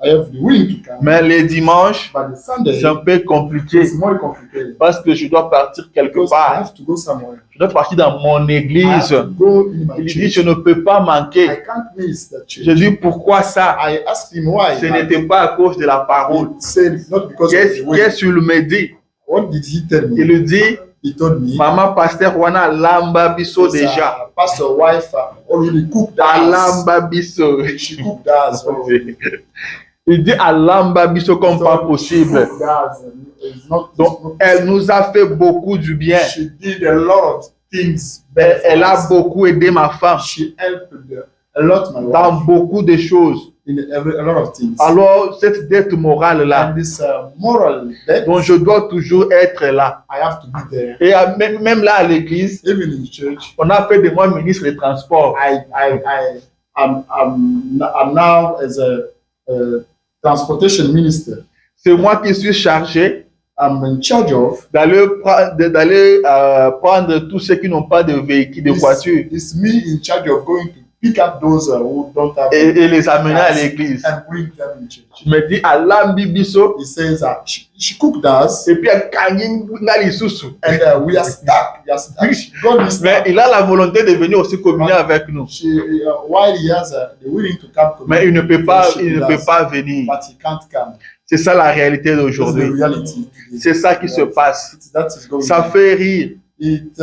B: I have the will to come.
A: Mais les dimanches,
B: But the Sunday
A: c'est un peu compliqué
B: is more complicated
A: parce que je dois partir quelque
B: because I
A: part.
B: have to go somewhere.
A: Je dois partir dans mon
B: I have
A: église.
B: to go in my
A: Il dit,
B: church.
A: je ne peux pas
B: I
A: manquer.
B: can't miss that church.
A: Je dis, pourquoi ça?
B: I asked him why.
A: Ce n'était pas à cause de la parole.
B: He said it's not because of
A: Qu'est-ce
B: the will.
A: qu'il me dit?
B: What did he tell
A: Il
B: me?
A: lui dit,
B: He told me
A: maman pasteur wana lamba biso déjà.
B: pastor wife already cooked us.
A: Alamba biso.
B: She cooked us already.
A: Il dit alamba biso comme pas
B: So,
A: possible.
B: she cooked us, and it's not-
A: Donc,
B: it's not
A: elle nous a fait beaucoup du bien.
B: She did a lot of things better for
A: Elle a
B: us.
A: beaucoup aidé ma femme
B: She helped a lot my
A: dans
B: wife
A: beaucoup de choses.
B: in a lot of things.
A: Alors, cette dette morale-là,
B: And this moral debt,
A: dont je dois toujours être là.
B: I have to be there.
A: Et même là à l'église,
B: Even in church,
A: on a fait de moi ministre des Transports.
B: I'm now as a transportation minister.
A: C'est moi qui suis chargé
B: I'm in charge of
A: d'aller prendre tous ceux qui n'ont pas de véhicule, de voiture,
B: It's me in charge of going to pick up those who don't have
A: et les amener à l'église.
B: and bring them in church.
A: Je me dis, Alambi biso,
B: He says that she cooked us
A: et puis Kanyi Lisusu.
B: and we are stuck. We are stuck. God is
A: Mais
B: stuck.
A: il a la volonté de venir aussi communier avec nous.
B: While he has the willing to come to
A: Mais
B: me,
A: il ne peut pas venir.
B: but he can't come.
A: C'est ça la réalité
B: That's the
A: d'aujourd'hui.
B: reality.
A: C'est ça qui se passe.
B: That is going
A: Ça
B: on.
A: fait rire,
B: It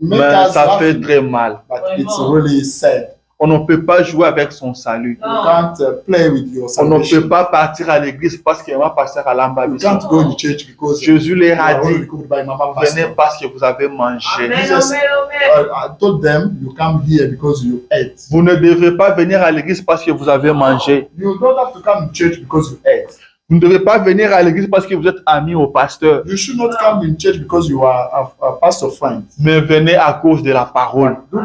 B: makes
A: mais
B: us
A: ça fait
B: laughing,
A: très mal.
B: but it's really sad.
A: On ne peut pas jouer avec son salut.
B: You can't play with your
A: On ne peut
B: salvation.
A: pas partir à l'église parce qu'il va passer à l'amba.
B: You can't go to church because
A: Jésus leur
B: you
A: a
B: are
A: dit,
B: already cooked by Mama Pastor.
A: venez parce que vous avez mangé.
C: Amen,
B: Jesus,
C: amen, amen.
B: I told them you come here because you ate.
A: Vous ne devrez pas venir à l'église parce que vous avez mangé.
B: You don't have to come to church because you ate.
A: Vous ne devez pas venir à l'église parce que vous êtes amis au pasteur.
B: You should not come in church because you are a pastor friend.
A: Mais venez à cause de la parole.
B: Do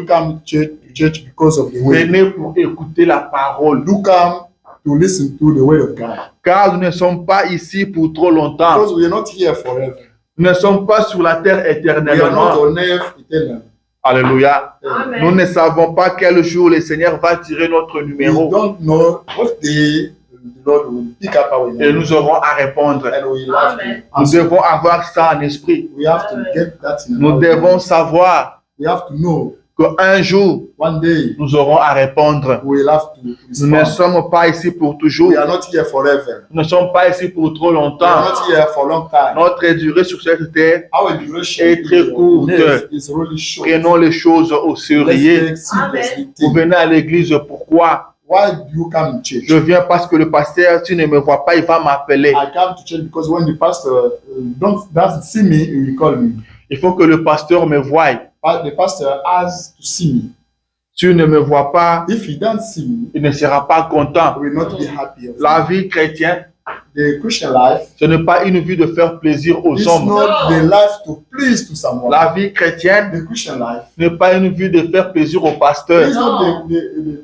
B: come to church because of the word.
A: Venez pour écouter la parole.
B: Do come to listen to the word of God.
A: Car nous ne sommes pas ici pour trop longtemps.
B: Because we are not here forever.
A: Nous ne sommes pas sur la terre
B: We are not
A: éternellement.
B: on earth eternally.
A: Alléluia.
C: Amen.
A: Nous ne savons pas quel jour le Seigneur va tirer notre
B: We
A: numéro.
B: don't know what day the Lord will pick up our
A: Et
B: name
A: nous aurons à répondre.
B: and we will have
C: Amen.
B: to
A: Nous
B: answer.
A: devons avoir ça en esprit.
B: We have to get that in
A: Nous
B: our
A: devons
B: mind.
A: savoir
B: We have to know
A: qu'un jour,
B: one day
A: nous aurons à répondre.
B: we will have to
A: Nous ne
B: respond.
A: sommes pas ici pour toujours.
B: We are not here forever.
A: Nous ne sommes pas ici pour trop
B: We are
A: longtemps.
B: not here for a long time.
A: Notre durée sur cette terre,
B: Our duration
A: est très courte.
B: is really short.
A: prenons les choses au sérieux.
B: Let's take seriously
A: Vous
B: things.
A: venez à l'église, pourquoi?
B: Why do you come to church?
A: Je viens parce que le pasteur, s'il ne me voit pas, il va m'appeler.
B: I come to church because when the pastor doesn't see me, he will call me.
A: Il faut que le pasteur me voie.
B: But the pastor has to see me.
A: S'il ne me voit pas,
B: If he doesn't see me,
A: il ne sera pas content.
B: he will not be happy.
A: La vie chrétienne,
B: The Christian life
A: ce n'est pas une vie de faire plaisir aux
B: is
A: hommes.
B: not the life to please to someone.
A: La vie chrétienne
B: The Christian life
A: n'est pas une vie de faire plaisir au
B: is
A: pasteur.
B: not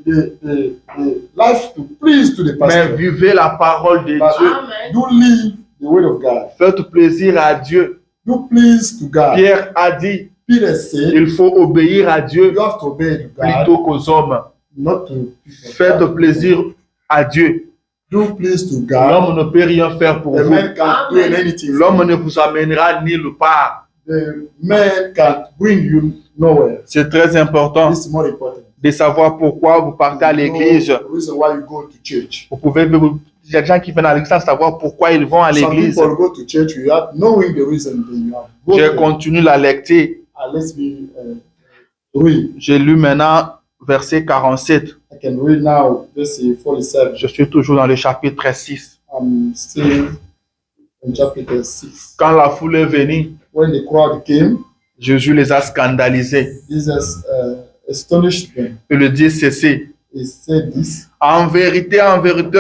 B: the life to please to the
A: Mais
B: pastor.
A: vivez la parole de
B: But
A: Dieu.
C: Amen.
B: do live the word of God.
A: Faites plaisir à Dieu.
B: Do please to God.
A: Pierre a dit,
B: Peter said,
A: il faut obéir à Dieu
B: you have to obey to God,
A: plutôt qu'aux hommes.
B: not to
A: Faites plaisir à Dieu.
B: Do please to God.
A: L'homme ne peut rien faire pour
B: The
A: vous.
B: man can't do anything.
A: L'homme ne vous amènera nulle part.
B: The man can't bring you nowhere.
A: C'est très important
B: This is more important.
A: de savoir pourquoi vous partez à l'église.
B: The reason why you go to church.
A: Vous pouvez, il y a des gens qui viennent à l'église sans savoir pourquoi ils vont à
B: Some
A: l'église.
B: people go to church without knowing the reason they are. Go
A: Je
B: there.
A: continue la lecture.
B: Let's be read.
A: J'ai lu maintenant verset 47.
B: I can read now verse 47.
A: Je suis toujours dans le chapitre 6.
B: I'm still in chapter 6.
A: Quand la foule est venue,
B: When the crowd came,
A: Jésus les a scandalisés.
B: Jesus astonished them.
A: Il leur dit ceci.
B: He said this.
A: En vérité,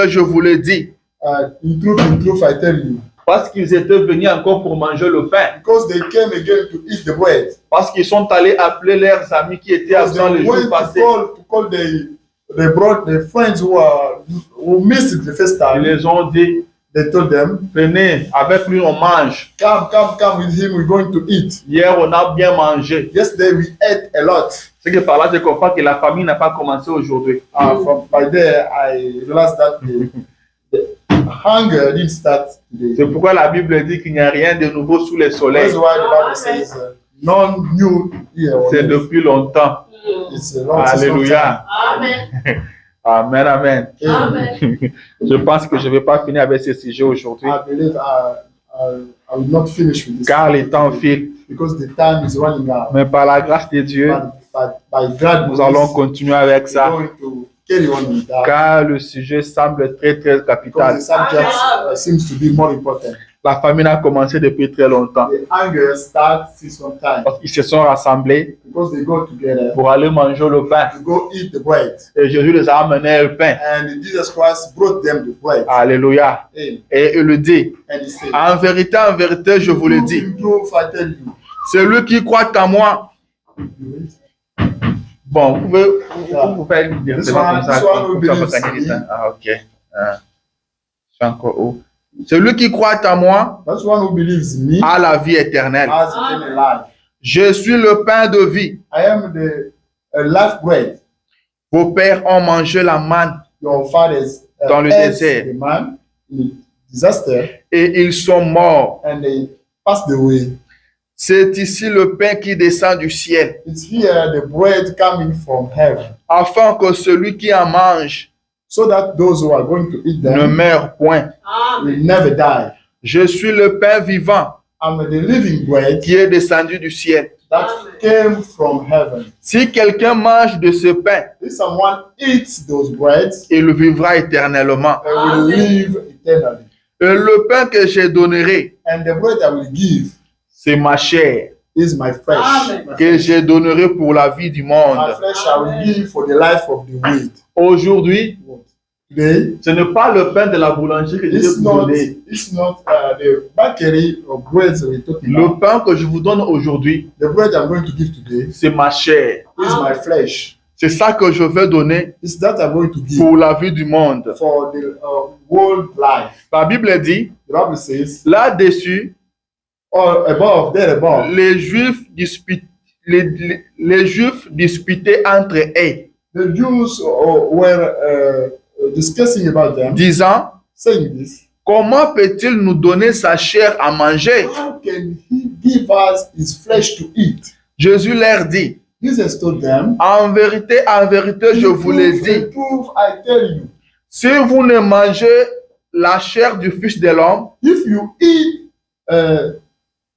A: je vous le dis.
B: In truth, I tell you.
A: Parce qu'ils étaient venus encore pour manger le pain.
B: Because they came again to eat the bread.
A: Parce qu'ils sont allés appeler leurs amis qui étaient
B: Because
A: absents
B: they
A: les jours
B: went
A: passés.
B: to call they brought their friends who missed it the first
A: Ils
B: time.
A: les ont dit,
B: They told them,
A: venez, avec lui on mange.
B: come with him, we're going to eat.
A: Hier, on a bien mangé.
B: Yesterday we ate a lot.
A: C'est que par là, je comprends que la famille n'a pas commencé aujourd'hui.
B: By there, I realized that the hunger didn't start
A: C'est
B: today.
A: pourquoi la Bible dit qu'il n'y a rien de nouveau sous le soleil.
B: That's why the Bible says, none new here. on
A: C'est
B: earth.
A: depuis longtemps.
B: It's a long, since long
A: Alléluia.
C: Amen.
A: Amen, amen.
B: time.
C: Amen.
A: Je pense que je ne vais pas finir avec ce sujet aujourd'hui.
B: I believe I will not finish with this
A: Car les temps filent.
B: because the time is running out.
A: Mais par la grâce de Dieu,
B: By God,
A: nous allons continuer avec
B: we're
A: ça.
B: going to carry on with that.
A: Car le sujet semble très, très
B: Because
A: capital.
B: the subject seems to be more important.
A: La famine a commencé depuis très longtemps.
B: The hunger starts since some time
A: Parce qu'ils se sont rassemblés
B: because they go together
A: pour aller manger le pain.
B: to go eat the bread.
A: Et Jésus les a amené le pain.
B: And Jesus Christ brought them the bread.
A: Alléluia.
B: Amen.
A: Et il le dit.
B: And he said,
A: En vérité, je vous le dis.
B: In truth, I tell you.
A: Celui qui croit en moi. Bon, vous pouvez dire
B: This
A: cela
B: one-
A: comme ça.
B: this one
A: Comme
B: will
A: ça, on va
B: be
A: gagner du
B: easy.
A: temps. Ah, ok. Je suis encore où? Celui qui croit en moi
B: That's one who believes in me
A: a la vie éternelle.
B: has eternal life.
A: Je suis le pain de vie.
B: I am the life bread.
A: Vos pères ont mangé la manne
B: Your fathers
A: Dans le
B: ate
A: désert.
B: the man in the disaster
A: et ils sont morts.
B: and they passed away.
A: C'est ici le pain qui descend du ciel,
B: It's here the bread coming from heaven,
A: afin que celui qui en mange
B: so that those who are going to eat
A: ne
B: them
A: meure point.
B: will
C: Amen.
B: never die.
A: Je suis le pain vivant
B: I'm the living bread
A: qui est descendu du ciel.
B: that came from heaven.
A: Si quelqu'un mange de ce pain,
B: If someone eats those breads,
A: il vivra éternellement.
B: they will live eternally.
A: Et le pain que je donnerai,
B: And the bread I will give
A: c'est ma chair
B: is my flesh.
C: Amen.
A: que je donnerai pour la vie du
B: My
A: monde.
B: flesh I will give for the life of the world.
A: Aujourd'hui,
B: Today,
A: ce n'est pas le pain de la boulangerie que je vais
B: it's
A: vous
B: not,
A: donner.
B: the bakery or breads we're talking about.
A: Le pain que je vous donne aujourd'hui,
B: The bread I'm going to give today
A: c'est ma chair.
B: is my flesh.
A: C'est ça que je vais donner
B: It's that I'm going to give
A: pour la vie du monde.
B: for the world life.
A: La Bible dit,
B: The Bible says,
A: là-dessus,
B: or above, there above,
A: les Juifs disputaient entre eux,
B: the Jews were discussing about them,
A: disant,
B: saying this.
A: comment peut-il nous donner sa chair à manger?
B: How can he give us his flesh to eat?
A: Jésus leur dit,
B: Jesus told them,
A: en vérité, je vous le dis,
B: in truth, I tell you,
A: si vous ne mangez la chair du Fils de l'homme
B: if you eat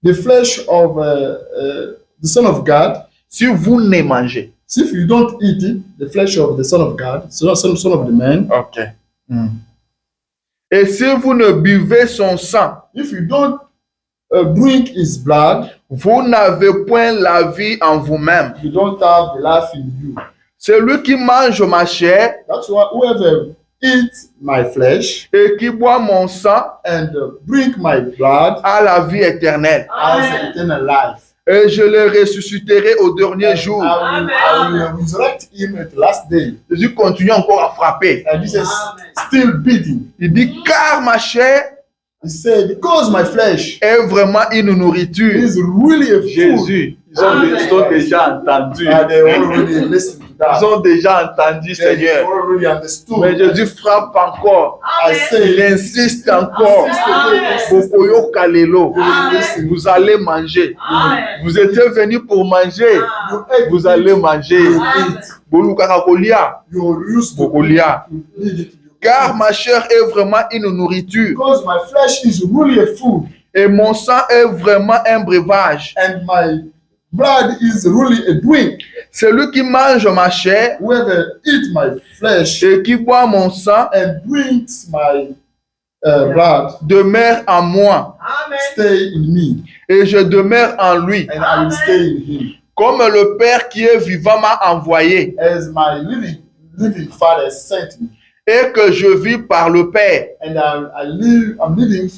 B: the flesh of the Son of God,
A: si vous ne mangez.
B: if you don't eat it, the flesh of the Son of God, son of the man,
A: Ok. Et si vous ne buvez son sang,
B: if you don't drink his blood,
A: vous n'avez point la vie en vous-même.
B: you don't have the life in you.
A: Celui qui mange ma chair
B: That's why whoever eats my flesh
A: et qui boit mon sang
B: and drink my blood
A: a la vie éternelle.
B: has
C: Amen.
B: eternal life.
A: Et je le ressusciterai au dernier
B: And
A: jour.
B: I will resurrect him at the last day.
A: Jésus continue encore à frapper.
B: And Jesus
C: Amen.
B: still beating.
A: Il dit, car ma chair
B: He said, because my flesh
A: est vraiment une nourriture.
B: is really a food.
A: Jésus, ils ont déjà entendu.
B: And they already listened to
A: Ils
B: that.
A: ont déjà entendu,
B: They
A: Seigneur.
B: already understood.
A: Mais Jésus frappe encore.
B: I
A: Il
B: say,
A: insiste encore.
C: Amen.
A: Popoyo Kalelo.
C: Amen.
A: Vous allez manger.
C: Amen.
A: Vous étiez venus pour manger.
B: you ate
A: Vous
B: it,
A: allez manger.
B: you
C: Amen.
B: eat.
A: Bolukakakolia.
B: You're used to
A: Bokolia.
B: need it.
A: Car ma chair est vraiment une nourriture.
B: Because my flesh is really a food,
A: Et mon sang est vraiment un breuvage.
B: and my blood is really a drink.
A: Celui qui mange ma chair
B: Whoever eats my flesh
A: et qui boit mon sang
B: and drinks my blood
A: demeure en moi
C: Amen.
B: stay in me,
A: et je demeure en lui.
B: and I will stay in him.
A: Comme le Père qui est vivant m'a envoyé
B: As my living Father sent me,
A: et que je vis par le Père.
B: and I'm living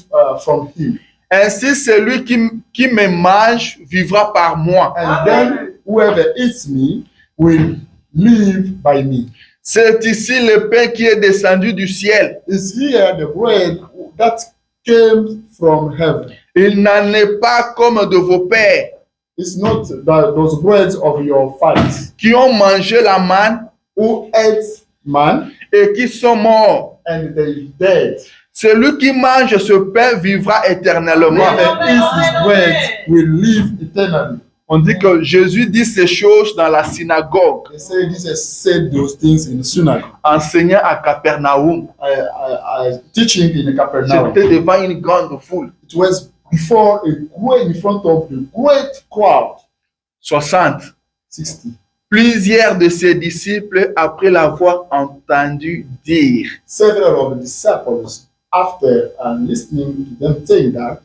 B: from him.
A: Ainsi, celui qui me mange vivra par moi.
B: And then whoever eats me will live by me.
A: C'est ici le pain qui est descendu du ciel.
B: It's here the bread that came from heaven.
A: Il n'en est pas comme de vos pères
B: It's not those breads of your fathers
A: qui ont mangé la manne
B: who ate man
A: et qui sont morts.
B: and they dead.
A: Celui qui mange ce pain vivra éternellement.
B: Whoever eats this bread will live eternally.
A: On dit que Jésus dit ces choses dans la synagogue,
B: They say Jesus said those things in the synagogue,
A: enseignant à Capernaum.
B: teaching in Capernaum.
A: C'était devant une grande foule,
B: It was before in front of the great crowd,
A: 60.
B: 60.
A: Plusieurs de ses disciples, après l'avoir entendu dire,
B: Several of the disciples, after listening to them saying that,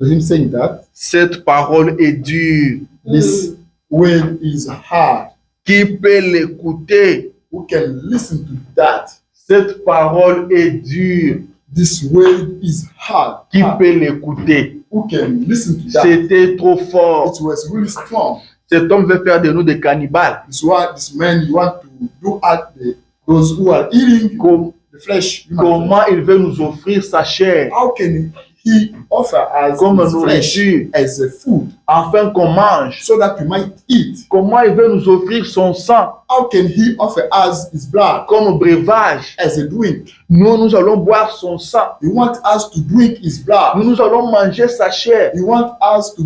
B: to him saying that,
A: cette parole est dure.
B: this word is hard.
A: Qui peut l'écouter?
B: Who can listen to that?
A: Cette parole est dure.
B: This word is hard.
A: Qui peut l'écouter?
B: Who can listen to that?
A: C'était trop fort.
B: It was really strong.
A: Cet homme veut faire de nous des cannibales.
B: This man you want to do at those who are eating the flesh.
A: Comment il veut nous offrir sa chair
B: How can he offer us
A: comme
B: his flesh
A: nourriture
B: as a food
A: afin qu'on mange?
B: so that we might eat?
A: Comment il veut nous offrir son sang
B: How can he offer us his blood
A: comme breuvage?
B: as a drink?
A: Nous allons boire son sang.
B: He wants us to drink his blood.
A: Nous allons manger sa chair.
B: He wants us to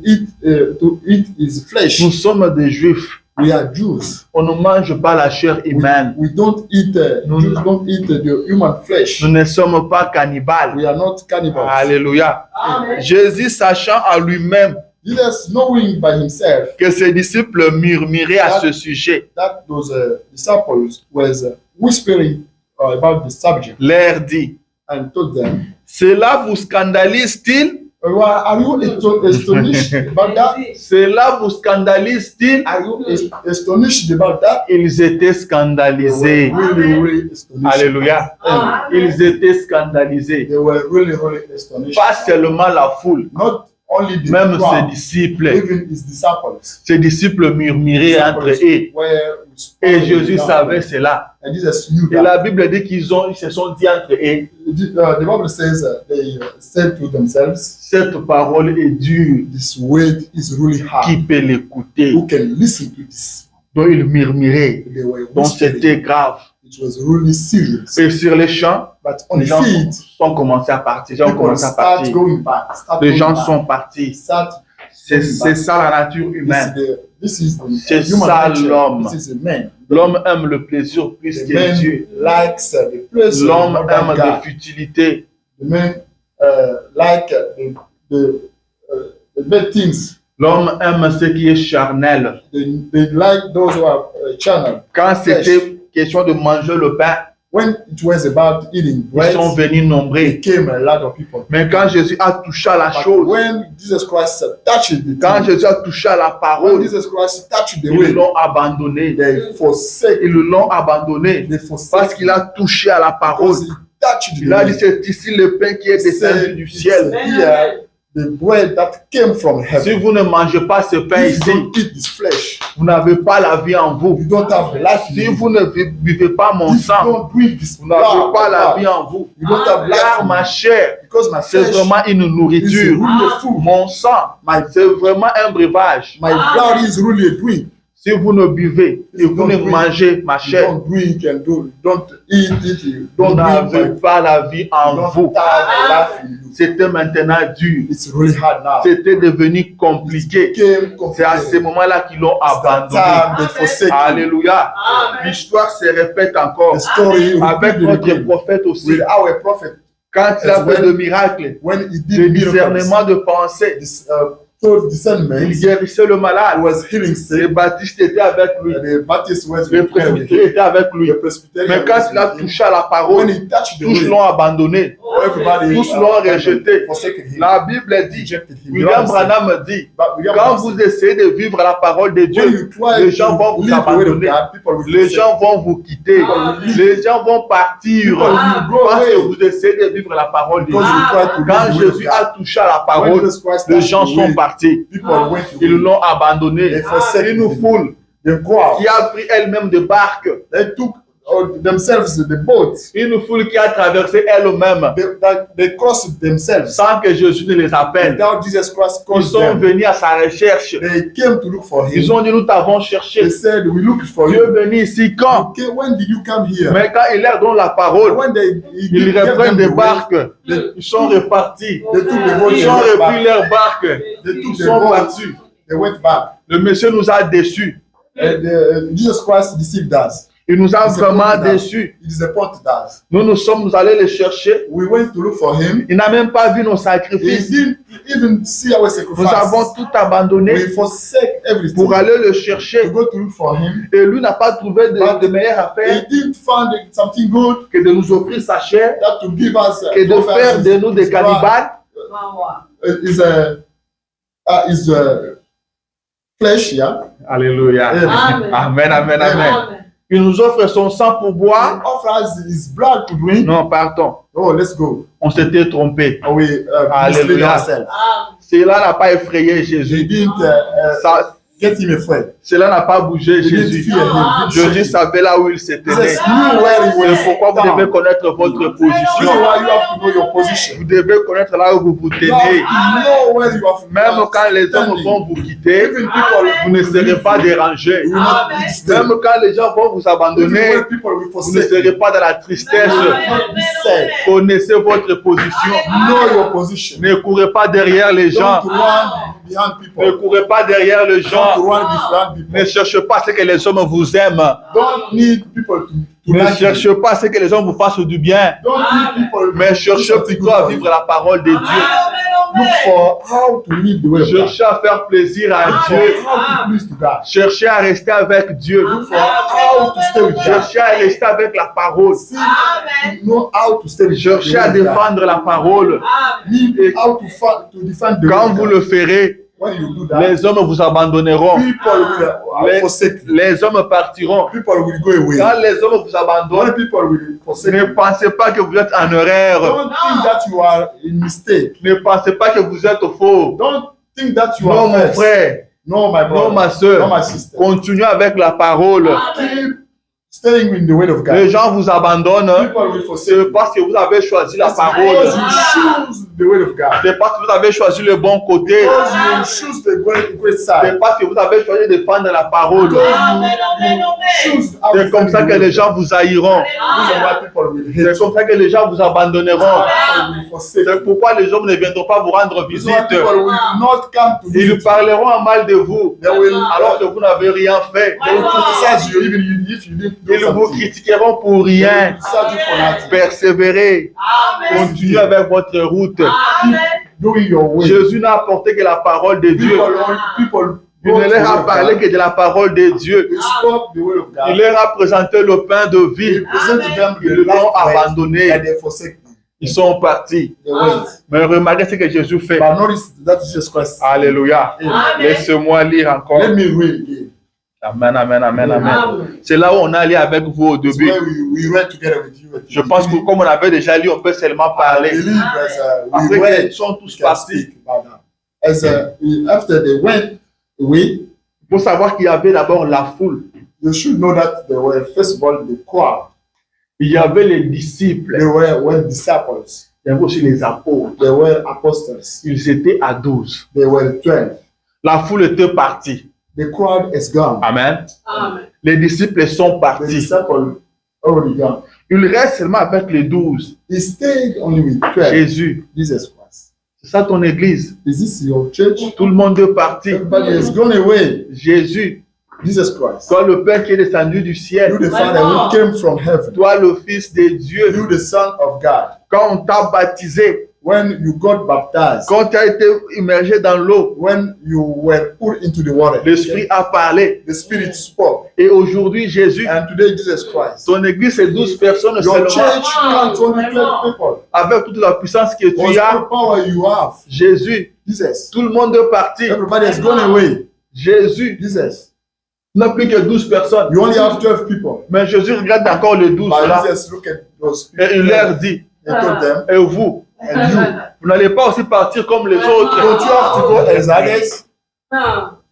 B: eat his flesh.
A: Nous sommes des juifs.
B: We are Jews.
A: On ne mange pas la chair humaine.
B: We don't eat Jews don't eat the human flesh.
A: Nous ne sommes pas cannibales.
B: We are not cannibals.
A: Alléluia.
C: Amen.
A: Jésus, sachant en lui-même
B: Jesus, knowing by himself
A: que ses disciples murmuraient à ce sujet,
B: that those disciples was whispering about the subject
A: leur dit,
B: and told them,
A: cela vous scandalise-t-il?
B: are you astonished about that?
A: Cela vous scandalise-t-il?
B: Are you astonished about that?
A: Ils étaient scandalisés.
B: Really astonished.
A: Alléluia.
C: Amen.
A: Ils étaient scandalisés.
B: They were really astonished.
A: Pas seulement la foule,
B: Not only the
A: même ses
B: crowd,
A: disciples.
B: even his disciples.
A: Ses disciples murmuraient entre eux. Et Jésus savait cela.
B: And Jesus knew
A: Et
B: that.
A: la Bible dit qu'ils se sont dit entre eux,
B: The Bible says they said to themselves,
A: cette parole est dure,
B: this word is really
A: qui
B: hard.
A: peut l'écouter?
B: Who can listen to this?
A: Donc ils murmuraient,
B: They were
A: donc
B: whispering.
A: c'était grave.
B: It was really serious.
A: Et sur les champs,
B: But on
A: les
B: the
A: gens
B: feet,
A: sont commencés à partir. Les gens ont
B: people
A: commencé à
B: start
A: partir.
B: going back. Start
A: Les
B: going
A: gens
B: back.
A: sont partis.
B: Start
A: C'est
B: going back.
A: ça la nature humaine.
B: This is
A: C'est
B: the human
A: ça,
B: nature.
A: l'homme.
B: This is a man.
A: L'homme aime le plaisir plus
B: The
A: que
B: man
A: Dieu.
B: likes the pleasure
A: L'homme
B: more than
A: aime
B: God.
A: des futilités.
B: The man like the bad things.
A: L'homme aime ce qui est charnel.
B: They like those who are charnel.
A: Quand c'était question de manger le pain,
B: When it was about eating
A: ils
B: bread,
A: sont venus nombreux.
B: came a lot of people.
A: Mais quand Jésus a touché à la
B: But
A: chose,
B: when Jesus Christ touched the
A: quand
B: thing,
A: Jésus a touché à la
B: when
A: parole,
B: Jesus Christ touched the
A: ils
B: way,
A: l'ont abandonné.
B: they forsake,
A: Ils l'ont abandonné
B: they
A: parce
B: forsake
A: qu'il a touché à la parole.
B: because he touched
A: Il a
B: the
A: dit,
B: way.
A: c'est ici le pain qui est descendu du ciel.
B: Here, the bread that came from
A: Si
B: heaven.
A: vous ne mangez pas ce pain
B: If
A: ici,
B: you don't eat this flesh,
A: vous n'avez pas la vie en vous.
B: you don't have life
A: Si
B: in you.
A: vous ne buvez pas mon
B: If you
A: sang,
B: don't drink this
A: vous n'avez
B: blood,
A: pas la vie en vous.
B: you don't have life
A: Car
B: in
A: ma
B: you.
A: chair,
B: Because my
A: c'est
B: flesh
A: vraiment une
B: is
A: nourriture.
B: really a food.
A: Mon sang,
B: My,
A: c'est vraiment un breuvage.
B: my blood is really a drink.
A: Si vous ne buvez et vous ne mangez ma
B: You
A: chair,
B: don't drink and don't eat it. You
A: vous
B: don't drink
A: n'avez
B: my
A: pas la vie
B: you
A: en
B: don't
A: vous.
B: have life in you.
A: C'était maintenant dur.
B: It's really hard now.
A: C'était devenu compliqué.
B: Came
A: C'est à ce moment-là qu'ils l'ont abandonné.
B: time they forsake you.
A: Alléluia.
C: Amen.
A: L'histoire se répète encore.
B: The story
A: Avec
B: repeated
A: notre
B: again
A: prophète aussi.
B: with our prophet
A: Quand il a fait de miracles,
B: when he
A: de
B: did miracles,
A: discernement de pensée,
B: this told
A: Il
B: discernment,
A: guérissait le
B: he
A: malade.
B: was healing
A: Les
B: sick,
A: baptistes étaient avec lui.
B: and the Baptist was
A: Les
B: with him.
A: presbytériens étaient avec lui.
B: The Presbyterian
A: Mais quand
B: was
A: il a
B: with him.
A: touché à la
B: When
A: parole,
B: he touched the
A: tous
B: way,
A: l'ont abandonné.
B: everybody
A: Tous l'ont rejeté.
B: forsaken him.
A: La Bible dit,
B: Rejected him.
A: William Branham dit,
B: But William
A: quand
B: Branham
A: vous essayez de vivre la parole de
B: when
A: Dieu,
B: you try
A: les gens vont
B: to
A: vous
B: live the way of
A: abandonner.
B: God, people will
A: Les
B: forsake
A: gens vont vous quitter. Les gens vont partir parce que vous essayez de vivre la parole de
B: because
A: Dieu.
B: you try to live
A: Quand
B: the way of
A: Jésus
B: God.
A: a touché à la
B: When
A: parole,
B: Jesus Christ
A: les
B: touched
A: gens
B: the
A: sont
B: way,
A: partis.
B: people went
A: Ils
B: away.
A: l'ont abandonné.
B: They forsaken
A: Une
B: him.
A: foule
B: The crowd,
A: qui a pris elle-même des barques.
B: they took themselves the boat.
A: Une foule qui a traversé elle-même
B: They crossed themselves
A: sans que Jésus ne les appelle.
B: without Jesus Christ
A: Ils
B: calling
A: sont
B: them.
A: venus à sa recherche.
B: They came to look for him.
A: Ils ont dit, nous t'avons cherché.
B: They said, "We looked for
A: Tu es
B: you.
A: venu ici quand?
B: Okay, when did you come here?"
A: Mais quand il leur donne la parole,
B: When he
A: ils
B: gave
A: reprennent
B: them
A: des
B: the way,
A: barques. Ils sont repartis.
B: they took the boat.
A: Ils ont repris leurs barques.
B: They
A: Ils
B: took the
A: sont
B: boat.
A: partis.
B: They went back.
A: Le monsieur nous a déçus.
B: And Jesus Christ deceived us.
A: Il nous a
B: Disappointed
A: vraiment
B: us.
A: déçus.
B: He disappointed us.
A: Nous sommes allés le chercher.
B: We went to look for him.
A: Il n'a même pas vu nos
B: He
A: sacrifices.
B: didn't even see our
A: Nous
B: sacrifice.
A: avons tout abandonné
B: We forsake everything
A: pour aller le
B: to
A: chercher.
B: go to look for him.
A: Et lui n'a pas trouvé de meilleure affaire
B: He didn't find something good
A: que de nous offrir sa chair,
B: that to give us
A: que de faire de nous des cannibales.
B: Is flesh, yeah.
A: Alléluia.
B: Amen.
A: Amen, amen, amen. Il nous offre son sang pour boire.
B: Offers his blood to drink.
A: Non, pardon.
B: Oh, let's go.
A: On s'était trompé.
B: We mislead
A: Alléluia.
B: ourselves.
A: Cela n'a pas effrayé
B: He
A: Jésus.
B: didn't
A: Ça,
B: get him afraid.
A: cela n'a pas bougé
B: He didn't
A: Jésus.
B: fear him.
A: Jésus savait là où il s'était né.
B: Jesus knew where he was.
A: C'est pourquoi vous devez connaître votre
B: This is
A: position.
B: why you have to know your position.
A: Vous devez connaître là où vous vous
B: You have
A: tenez.
B: to know where you are
A: Même quand les hommes
B: standing.
A: vont vous quitter,
B: Even people
A: vous ne serez pas dérangés.
B: will not be disturbed.
A: Même quand les gens vont vous
B: Even
A: abandonner,
B: when people will
A: vous ne
B: forsake
A: serez
B: you,
A: pas dans la tristesse.
B: you will not be sad.
A: Connaissez votre position.
B: Know your position.
A: Ne courez pas derrière les gens.
B: Don't run behind
A: Ne
B: people.
A: courez pas derrière les
B: Don't
A: gens.
B: run behind
A: Ne
B: people.
A: cherchez pas à ce que les hommes vous aiment.
B: Don't need people to
A: Ne
B: like you.
A: cherchez pas à ce que les hommes vous fassent du bien.
B: Don't need people
A: Mais cherchez plutôt à vivre la parole de Dieu.
B: look for how to live the way of God.
A: Cherchez à faire plaisir à Dieu.
B: How to please to God.
A: Cherchez à rester avec Dieu.
B: For how to stay with God.
A: Cherchez à rester avec la parole.
B: See, to know how to stay with
A: Cherchez à
B: the way of God.
A: défendre la parole.
B: Need how to defend the way
A: Quand
B: of
A: vous
B: God.
A: le ferez,
B: When you do that,
A: les hommes vous abandonneront.
B: people will forsake you.
A: Les hommes partiront.
B: People will go away.
A: Quand les hommes vous abandonnent,
B: When people will forsake
A: ne
B: you,
A: pensez pas que vous êtes en erreur.
B: don't think that you are in mistake.
A: Ne pensez pas que vous êtes faux.
B: Don't think that you
A: Non,
B: are
A: mon
B: first.
A: frère.
B: No, my brother.
A: Non, ma soeur.
B: No, my sister.
A: Continuez avec la parole.
B: Keep staying in the way of God.
A: Les gens vous abandonnent.
B: People will forsake
A: C'est
B: you.
A: parce que vous avez choisi la
B: Because
A: parole.
B: you choose the way of God.
A: C'est parce que vous avez choisi le bon côté.
B: Because you choose the great side.
A: C'est parce que vous avez choisi de défendre la parole.
B: Choose how
A: C'est
B: to
A: comme ça
B: stand
A: que
B: in the
A: les gens vous haïront.
B: These are why people will hate
A: C'est
B: you.
A: comme ça que les gens vous abandonneront.
B: People will forsake
A: C'est
B: you.
A: pourquoi les hommes ne viendront pas vous rendre
B: These are why
A: visite.
B: people will not come to
A: Ils
B: visit you.
A: parleront en mal de vous
B: They will,
A: alors que vous n'avez rien fait.
B: they will criticize you even if you didn't do
A: Ils vous
B: something.
A: critiqueront pour
B: They will
A: rien.
B: criticize you for nothing.
A: Persévérez. Continuez avec votre route.
B: Doing your way.
A: Jésus n'a apporté que la parole de Dieu.
B: People
A: Il ne leur a parlé que de la parole de Dieu.
B: They spoke the way of
A: Il
B: God.
A: leur a présenté le pain de
B: They
A: vie.
B: presented them
A: Ils
B: the
A: l'ont
B: life way,
A: abandonné.
B: and they forsake them.
A: Ils sont partis.
B: They went.
A: Mais remarquez ce que Jésus fait.
B: But notice that Jesus Christ.
A: Alléluia. Laissez-moi lire encore.
B: Let me read again.
A: Amen, amen, amen, amen. C'est là où on a allé avec vous au
B: It's
A: début.
B: where we read together with you.
A: Je pense que comme on avait déjà lu, on peut seulement
B: I
A: parler.
B: believe as we
A: Après
B: read,
A: qu'ils sont tous
B: we can
A: partis.
B: speak about that. As after they went away,
A: Il faut savoir qu'il y avait d'abord la foule.
B: you should know that there were first of all the crowd.
A: Il y avait les disciples.
B: There were disciples.
A: Il y avait aussi les apôtres.
B: There were apostles.
A: Ils étaient à 12.
B: There were 12.
A: La foule était partie.
B: The crowd is gone.
A: Amen. Les disciples sont
B: The
A: partis.
B: disciples already gone.
A: Il reste seulement avec les 12.
B: He stayed only with 12.
A: Jésus.
B: Jesus Christ.
A: C'est ça ton église.
B: Is this your church?
A: Tout le monde est parti.
B: Everybody has gone away.
A: Jésus.
B: Jesus Christ.
A: Toi, le Père qui est descendu du
B: You,
A: ciel.
B: the Father who came from heaven.
A: Toi, le Fils de Dieu.
B: You, the Son of God.
A: Quand on t'a baptisé,
B: when you got baptized,
A: quand tu as été immergé dans l'eau,
B: when you were put into the water,
A: l'Esprit a parlé.
B: the Spirit spoke.
A: Et aujourd'hui, Jésus,
B: And today, Jesus Christ,
A: ton église, c'est 12 personnes
B: your
A: seulement.
B: church counts only 12 people.
A: Avec toute la puissance que
B: What's
A: tu as,
B: the power you have?
A: Jésus,
B: Jesus.
A: tout le monde est parti.
B: Everybody has gone away.
A: Jésus,
B: Jesus.
A: il n'a plus que 12 personnes.
B: You only have 12 people.
A: Mais Jésus regarde encore les 12
B: But
A: là.
B: Jesus look at those
A: Et
B: people.
A: il leur dit,
B: He told them,
A: et vous,
B: and you,
A: vous n'allez pas aussi partir comme les autres.
B: don't you have to go as others?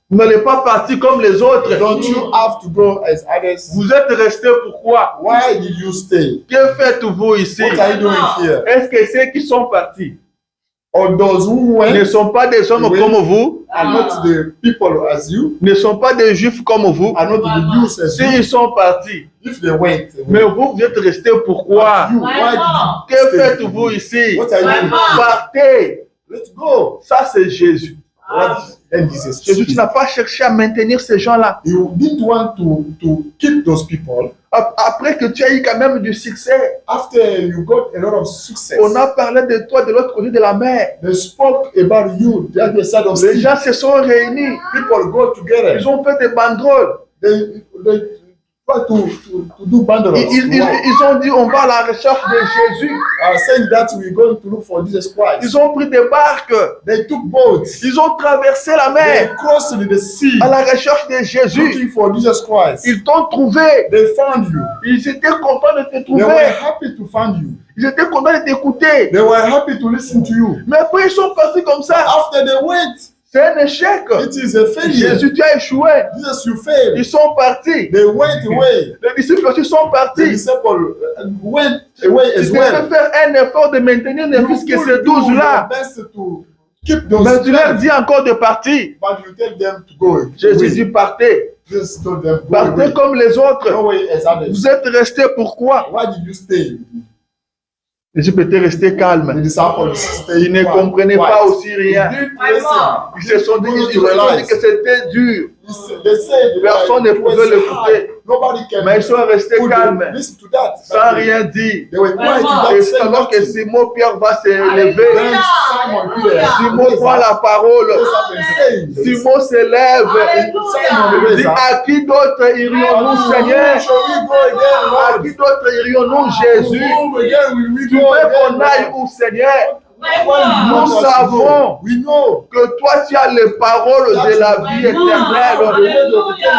A: Vous n'allez pas partir comme les autres.
B: Don't you have to go as others?
A: Vous êtes restés pourquoi?
B: Why did you stay?
A: Que faites-vous ici?
B: What are you doing here?
A: Est-ce que ceux qui sont partis
B: Or those who
A: ne
B: went
A: sont pas des hommes
B: Oui.
A: comme vous?
B: are not the people as you,
A: Ne sont pas des juifs comme vous?
B: are not the Jews as you.
A: S'ils sont partis,
B: If they went,
A: mais vous êtes restés pourquoi?
B: you, why did you
A: Que
B: stay?
A: faites-vous ici?
B: What are you doing?
A: Partez!
B: Let's go.
A: Ça, c'est Jésus.
B: And Jesus.
A: Jésus, tu n'as pas cherché à maintenir ces gens-là.
B: You didn't want to keep those people
A: Après que tu as eu quand même du succès,
B: after you got a lot of success.
A: on a parlé de toi de l'autre côté de la mer.
B: They spoke about you, the other side of
A: Les
B: sea.
A: gens se sont réunis.
B: People go together.
A: Ils ont fait des banderoles.
B: They try to do banderoles.
A: Ils ont dit on va à la recherche de Jésus.
B: Saying that we're going to look for Jesus Christ.
A: Ils ont pris des barques.
B: They took boats.
A: Ils ont traversé la
B: They
A: mer
B: crossed the sea
A: à la recherche de Jésus.
B: looking for Jesus Christ.
A: Ils t'ont trouvé.
B: They found you.
A: Ils étaient contents de te
B: They
A: trouver.
B: were happy to find you.
A: Ils étaient contents de t'écouter.
B: They were happy to listen to you.
A: Mais après, ils sont partis comme ça.
B: After they went,
A: C'est un échec.
B: it is a failure.
A: Jésus, tu as échoué.
B: Jesus, you failed.
A: Ils sont partis.
B: They went away.
A: Les disciples aussi sont
B: The
A: partis.
B: disciples went away as
A: Ils devaient
B: well.
A: faire un effort de maintenir ne fût-ce que
B: You
A: ces
B: could do
A: 12-là.
B: your best to keep those
A: Mais tu leur
B: friends,
A: dis encore de partir.
B: but you tell them to go.
A: Jésus
B: away.
A: dit partez.
B: Jesus told them, go
A: Partez
B: away.
A: comme les autres.
B: Go away as others.
A: Vous êtes restés pourquoi?
B: Why did you stay?
A: Les disciples étaient restés
B: The
A: calmes.
B: disciples stayed.
A: Ils ne
B: Why?
A: comprenaient
B: Why?
A: pas aussi rien.
B: They didn't listen.
A: Ils se sont dit, ils ont dit que c'était dur.
B: They said
A: Personne ne
B: it was
A: pouvait
B: hard.
A: l'écouter.
B: Nobody can
A: Mais ils sont restés
B: put
A: calmes,
B: listen to that.
A: sans rien dire.
B: They were quiet to
A: Et
B: that,
A: c'est
B: saying
A: alors que
B: nothing.
A: Simon Pierre va se lever.
B: Then Simon Peter
A: Simon
B: raised
A: prend
B: up,
A: la parole.
B: raised up and said this.
A: Simon se lève.
B: Simon
A: Il dit,
B: raised up.
A: à qui d'autre irions-nous, Seigneur?
B: Shall we go again,
A: À
B: Lord?
A: qui d'autre irions-nous, Jésus?
B: Move again, will we
A: Tu
B: go
A: veux
B: again,
A: qu'on aille
B: Lord?
A: où, Seigneur?
B: Nous
A: savons
B: We know
A: Que toi, tu as les paroles de la vie éternelle.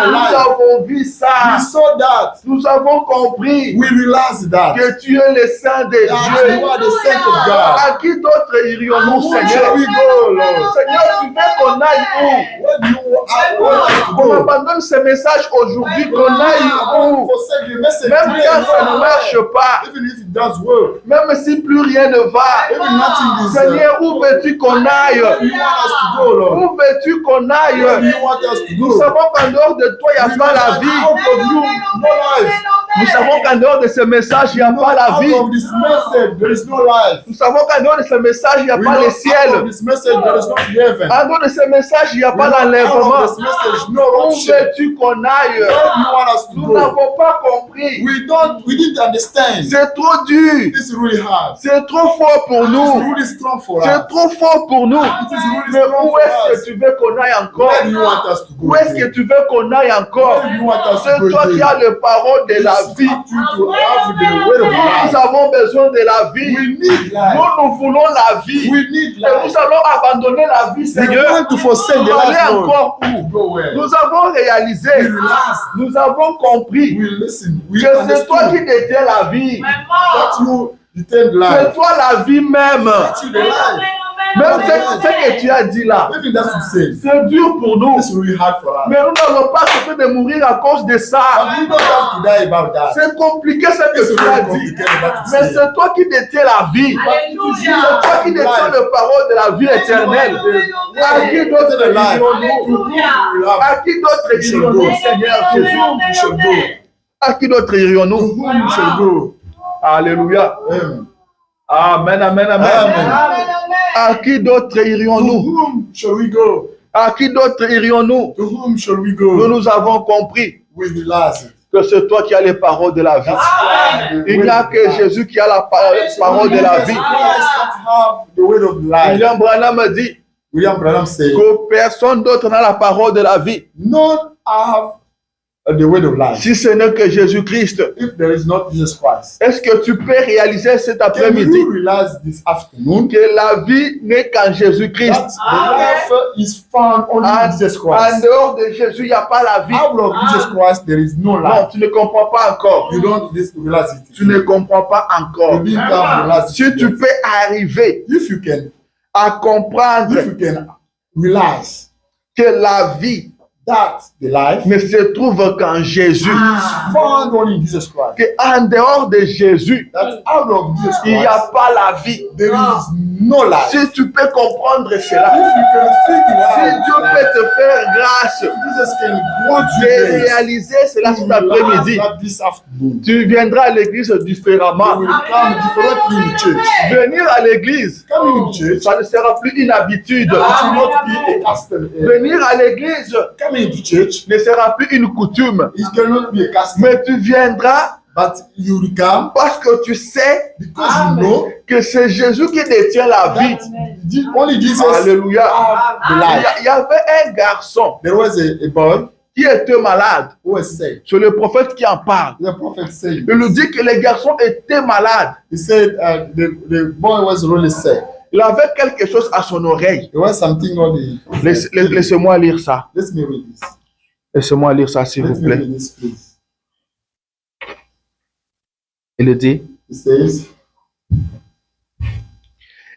A: Nous avons vu
B: we
A: ça.
B: saw that.
A: Nous avons compris
B: We realized that.
A: que tu es le Saint de
B: That
A: Dieu.
B: you are the Son of God.
A: À qui d'autre irions-nous,
B: Who
A: Seigneur?
B: shall we go, Lord?
A: Seigneur, tu veux qu'on aille où?
B: Where do you want us to
A: On
B: go?
A: abandonne ce message aujourd'hui, qu'on aille où?
B: Forsake the message
A: Même
B: today,
A: quand ça ne
B: Lord.
A: marche pas,
B: Even if it does work,
A: même si plus rien ne va,
B: even nothing is
A: Seigneur, où veux-tu qu'on aille?
B: where do you want us to go, Lord?
A: Où veux-tu qu'on
B: Where do
A: aille?
B: you want us to
A: Nous
B: go?
A: savons qu'en dehors de toi, il n'y a
B: We
A: pas
B: know
A: la
B: that
A: vie.
B: out of you, no life.
A: Nous savons qu'en dehors de ce message, il n'y a pas la vie.
B: Out of this message, there is no life.
A: Nous savons qu'en dehors de ce message, il n'y a
B: We
A: pas
B: know
A: le
B: out of
A: ciel.
B: this message, there is no heaven.
A: En dehors de ce message, il n'y a
B: We
A: pas
B: know out
A: l'enlèvement.
B: of this message, no
A: Où
B: option.
A: veux-tu qu'on aille?
B: Where do you want us to
A: Nous
B: go?
A: n'avons pas compris.
B: We didn't understand.
A: C'est trop dur.
B: This is really hard.
A: C'est trop fort pour
B: It's
A: nous.
B: really strong for us.
A: C'est trop fort pour nous.
B: It is really
A: Mais
B: strong
A: où
B: for
A: est-ce
B: us.
A: que tu veux qu'on aille encore?
B: Where do you want us to go?
A: Où est-ce que tu veux qu'on aille encore?
B: Where do you want us to
A: C'est
B: go?
A: toi qui as les paroles de la
B: It's
A: vie.
B: up to you to have the word of
A: Nous
B: life.
A: avons besoin de la vie.
B: We need life.
A: Nous voulons la vie.
B: We need
A: Et
B: life.
A: nous allons abandonner la vie,
B: We
A: Seigneur.
B: want to forsake the
A: Pour aller
B: life, Lord.
A: encore où?
B: Go where?
A: Nous avons réalisé,
B: We realize.
A: nous avons compris
B: We listen. We
A: que c'est toi qui
B: understand
A: détiens la vie.
B: that you determine
A: C'est
B: life.
A: toi la vie même.
B: That you the life.
A: Même ce que tu as dit là,
B: Even that's to say.
A: c'est dur pour nous.
B: It's really hard for us.
A: Mais nous n'avons pas souffert de mourir à cause de ça.
B: And we don't have to die about that.
A: C'est compliqué ce que
B: It's
A: tu as
B: really
A: dit.
B: complicated about to
A: Mais
B: say.
A: c'est toi qui détiens la vie. C'est toi qui détiens les paroles de la vie éternelle. À qui d'autre irions-nous? À qui d'autre irions-nous, Seigneur Jésus? À qui d'autre irions-nous?
B: To whom we shall go?
A: Alléluia.
B: Amen.
A: Amen, amen, amen.
B: Amen.
A: À qui d'autre
B: To
A: irions-nous?
B: whom shall we go?
A: À qui d'autre irions-nous?
B: To whom shall we
A: Nous,
B: go?
A: nous avons compris
B: We realize it.
A: que que c'est toi qui as les paroles de la vie.
B: That's
A: Il n'y a que Jésus qui a la parole de la vie.
B: Christ that have the word of life.
A: William Branham dit
B: William Branham said,
A: que personne d'autre n'a la parole de la vie.
B: none have the word of life.
A: Si ce n'est que Jésus-Christ.
B: If there is not Jesus Christ,
A: Est-ce que tu peux réaliser cet
B: can
A: après-midi
B: you realize this afternoon
A: que la vie n'est qu'en Jésus-Christ?
B: that the life is found only in Jesus
A: En
B: Christ?
A: dehors de Jésus, il n'y a pas la vie.
B: Out of Jesus Christ, there is no
A: Non,
B: life.
A: tu ne comprends pas encore.
B: You don't realize it.
A: Tu ne comprends pas encore.
B: You didn't realize
A: Si
B: it
A: tu
B: yet.
A: peux arriver
B: If you can,
A: à comprendre
B: if you can realize
A: que la vie
B: that the life
A: ne se trouve qu'en Jésus,
B: is found only in Jesus Christ,
A: qu'en dehors de Jésus,
B: that out of Jesus
A: il n'y a
B: Christ,
A: pas la vie.
B: there is no life.
A: Si tu peux comprendre cela,
B: If you can figure
A: si
B: out
A: Dieu peut
B: that
A: te faire grâce
B: Jesus can want
A: de
B: you
A: réaliser cela cet après-midi,
B: that this afternoon,
A: tu viendras à l'église
B: you
A: différemment.
B: will come differently in church.
A: Venir à l'église,
B: Coming in church,
A: ça ne sera plus une habitude.
B: it will not be a custom.
A: Venir à l'église
B: Coming into church,
A: ne sera plus une coutume.
B: it cannot be a custom.
A: Mais tu viendras
B: But you will come
A: parce que tu sais
B: because you know
A: que c'est Jésus qui détient la vie.
B: that only Jesus
A: Alléluia.
B: have the
A: Il
B: life.
A: y avait un garçon
B: There was a boy
A: qui était malade.
B: who was sick.
A: C'est le prophète qui en parle.
B: The prophet said,
A: Il nous dit que les garçons étaient malades.
B: he said the boy was really sick.
A: Il avait quelque chose à son oreille.
B: There was something on the.
A: Laissez-moi lire ça.
B: Let me read this.
A: Laissez-moi lire ça, s'il
B: Let
A: vous
B: me
A: plaît.
B: read this, please.
A: Il dit,
B: It says,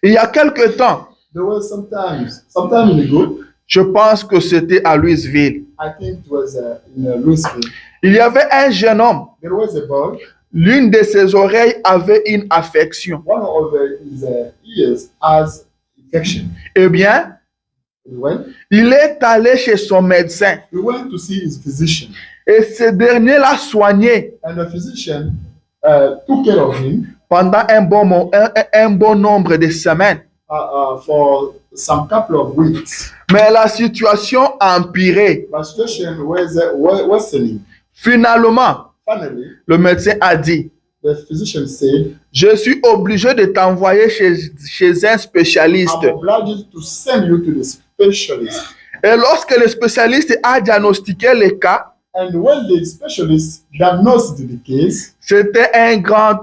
A: il y a quelque temps,
B: there was sometime ago,
A: je pense que c'était à Louisville,
B: I think it was in Louisville,
A: il y avait un jeune homme.
B: there was a boy,
A: L'une de ses oreilles avait une affection.
B: one of his ears has infection.
A: Eh bien, il est allé chez son médecin
B: He went to see his physician,
A: et ce dernier l'a soigné
B: and the physician took care of him
A: pendant un bon nombre de semaines.
B: for some couple of weeks.
A: Mais la situation a empiré.
B: My situation was worsening.
A: Finalement,
B: Finally,
A: le médecin a dit,
B: the physician said,
A: je suis obligé de t'envoyer chez un spécialiste.
B: I'm obliged to send you to the specialist.
A: Et lorsque le spécialiste a diagnostiqué le cas,
B: And when the specialist diagnosed the case,
A: c'était un grand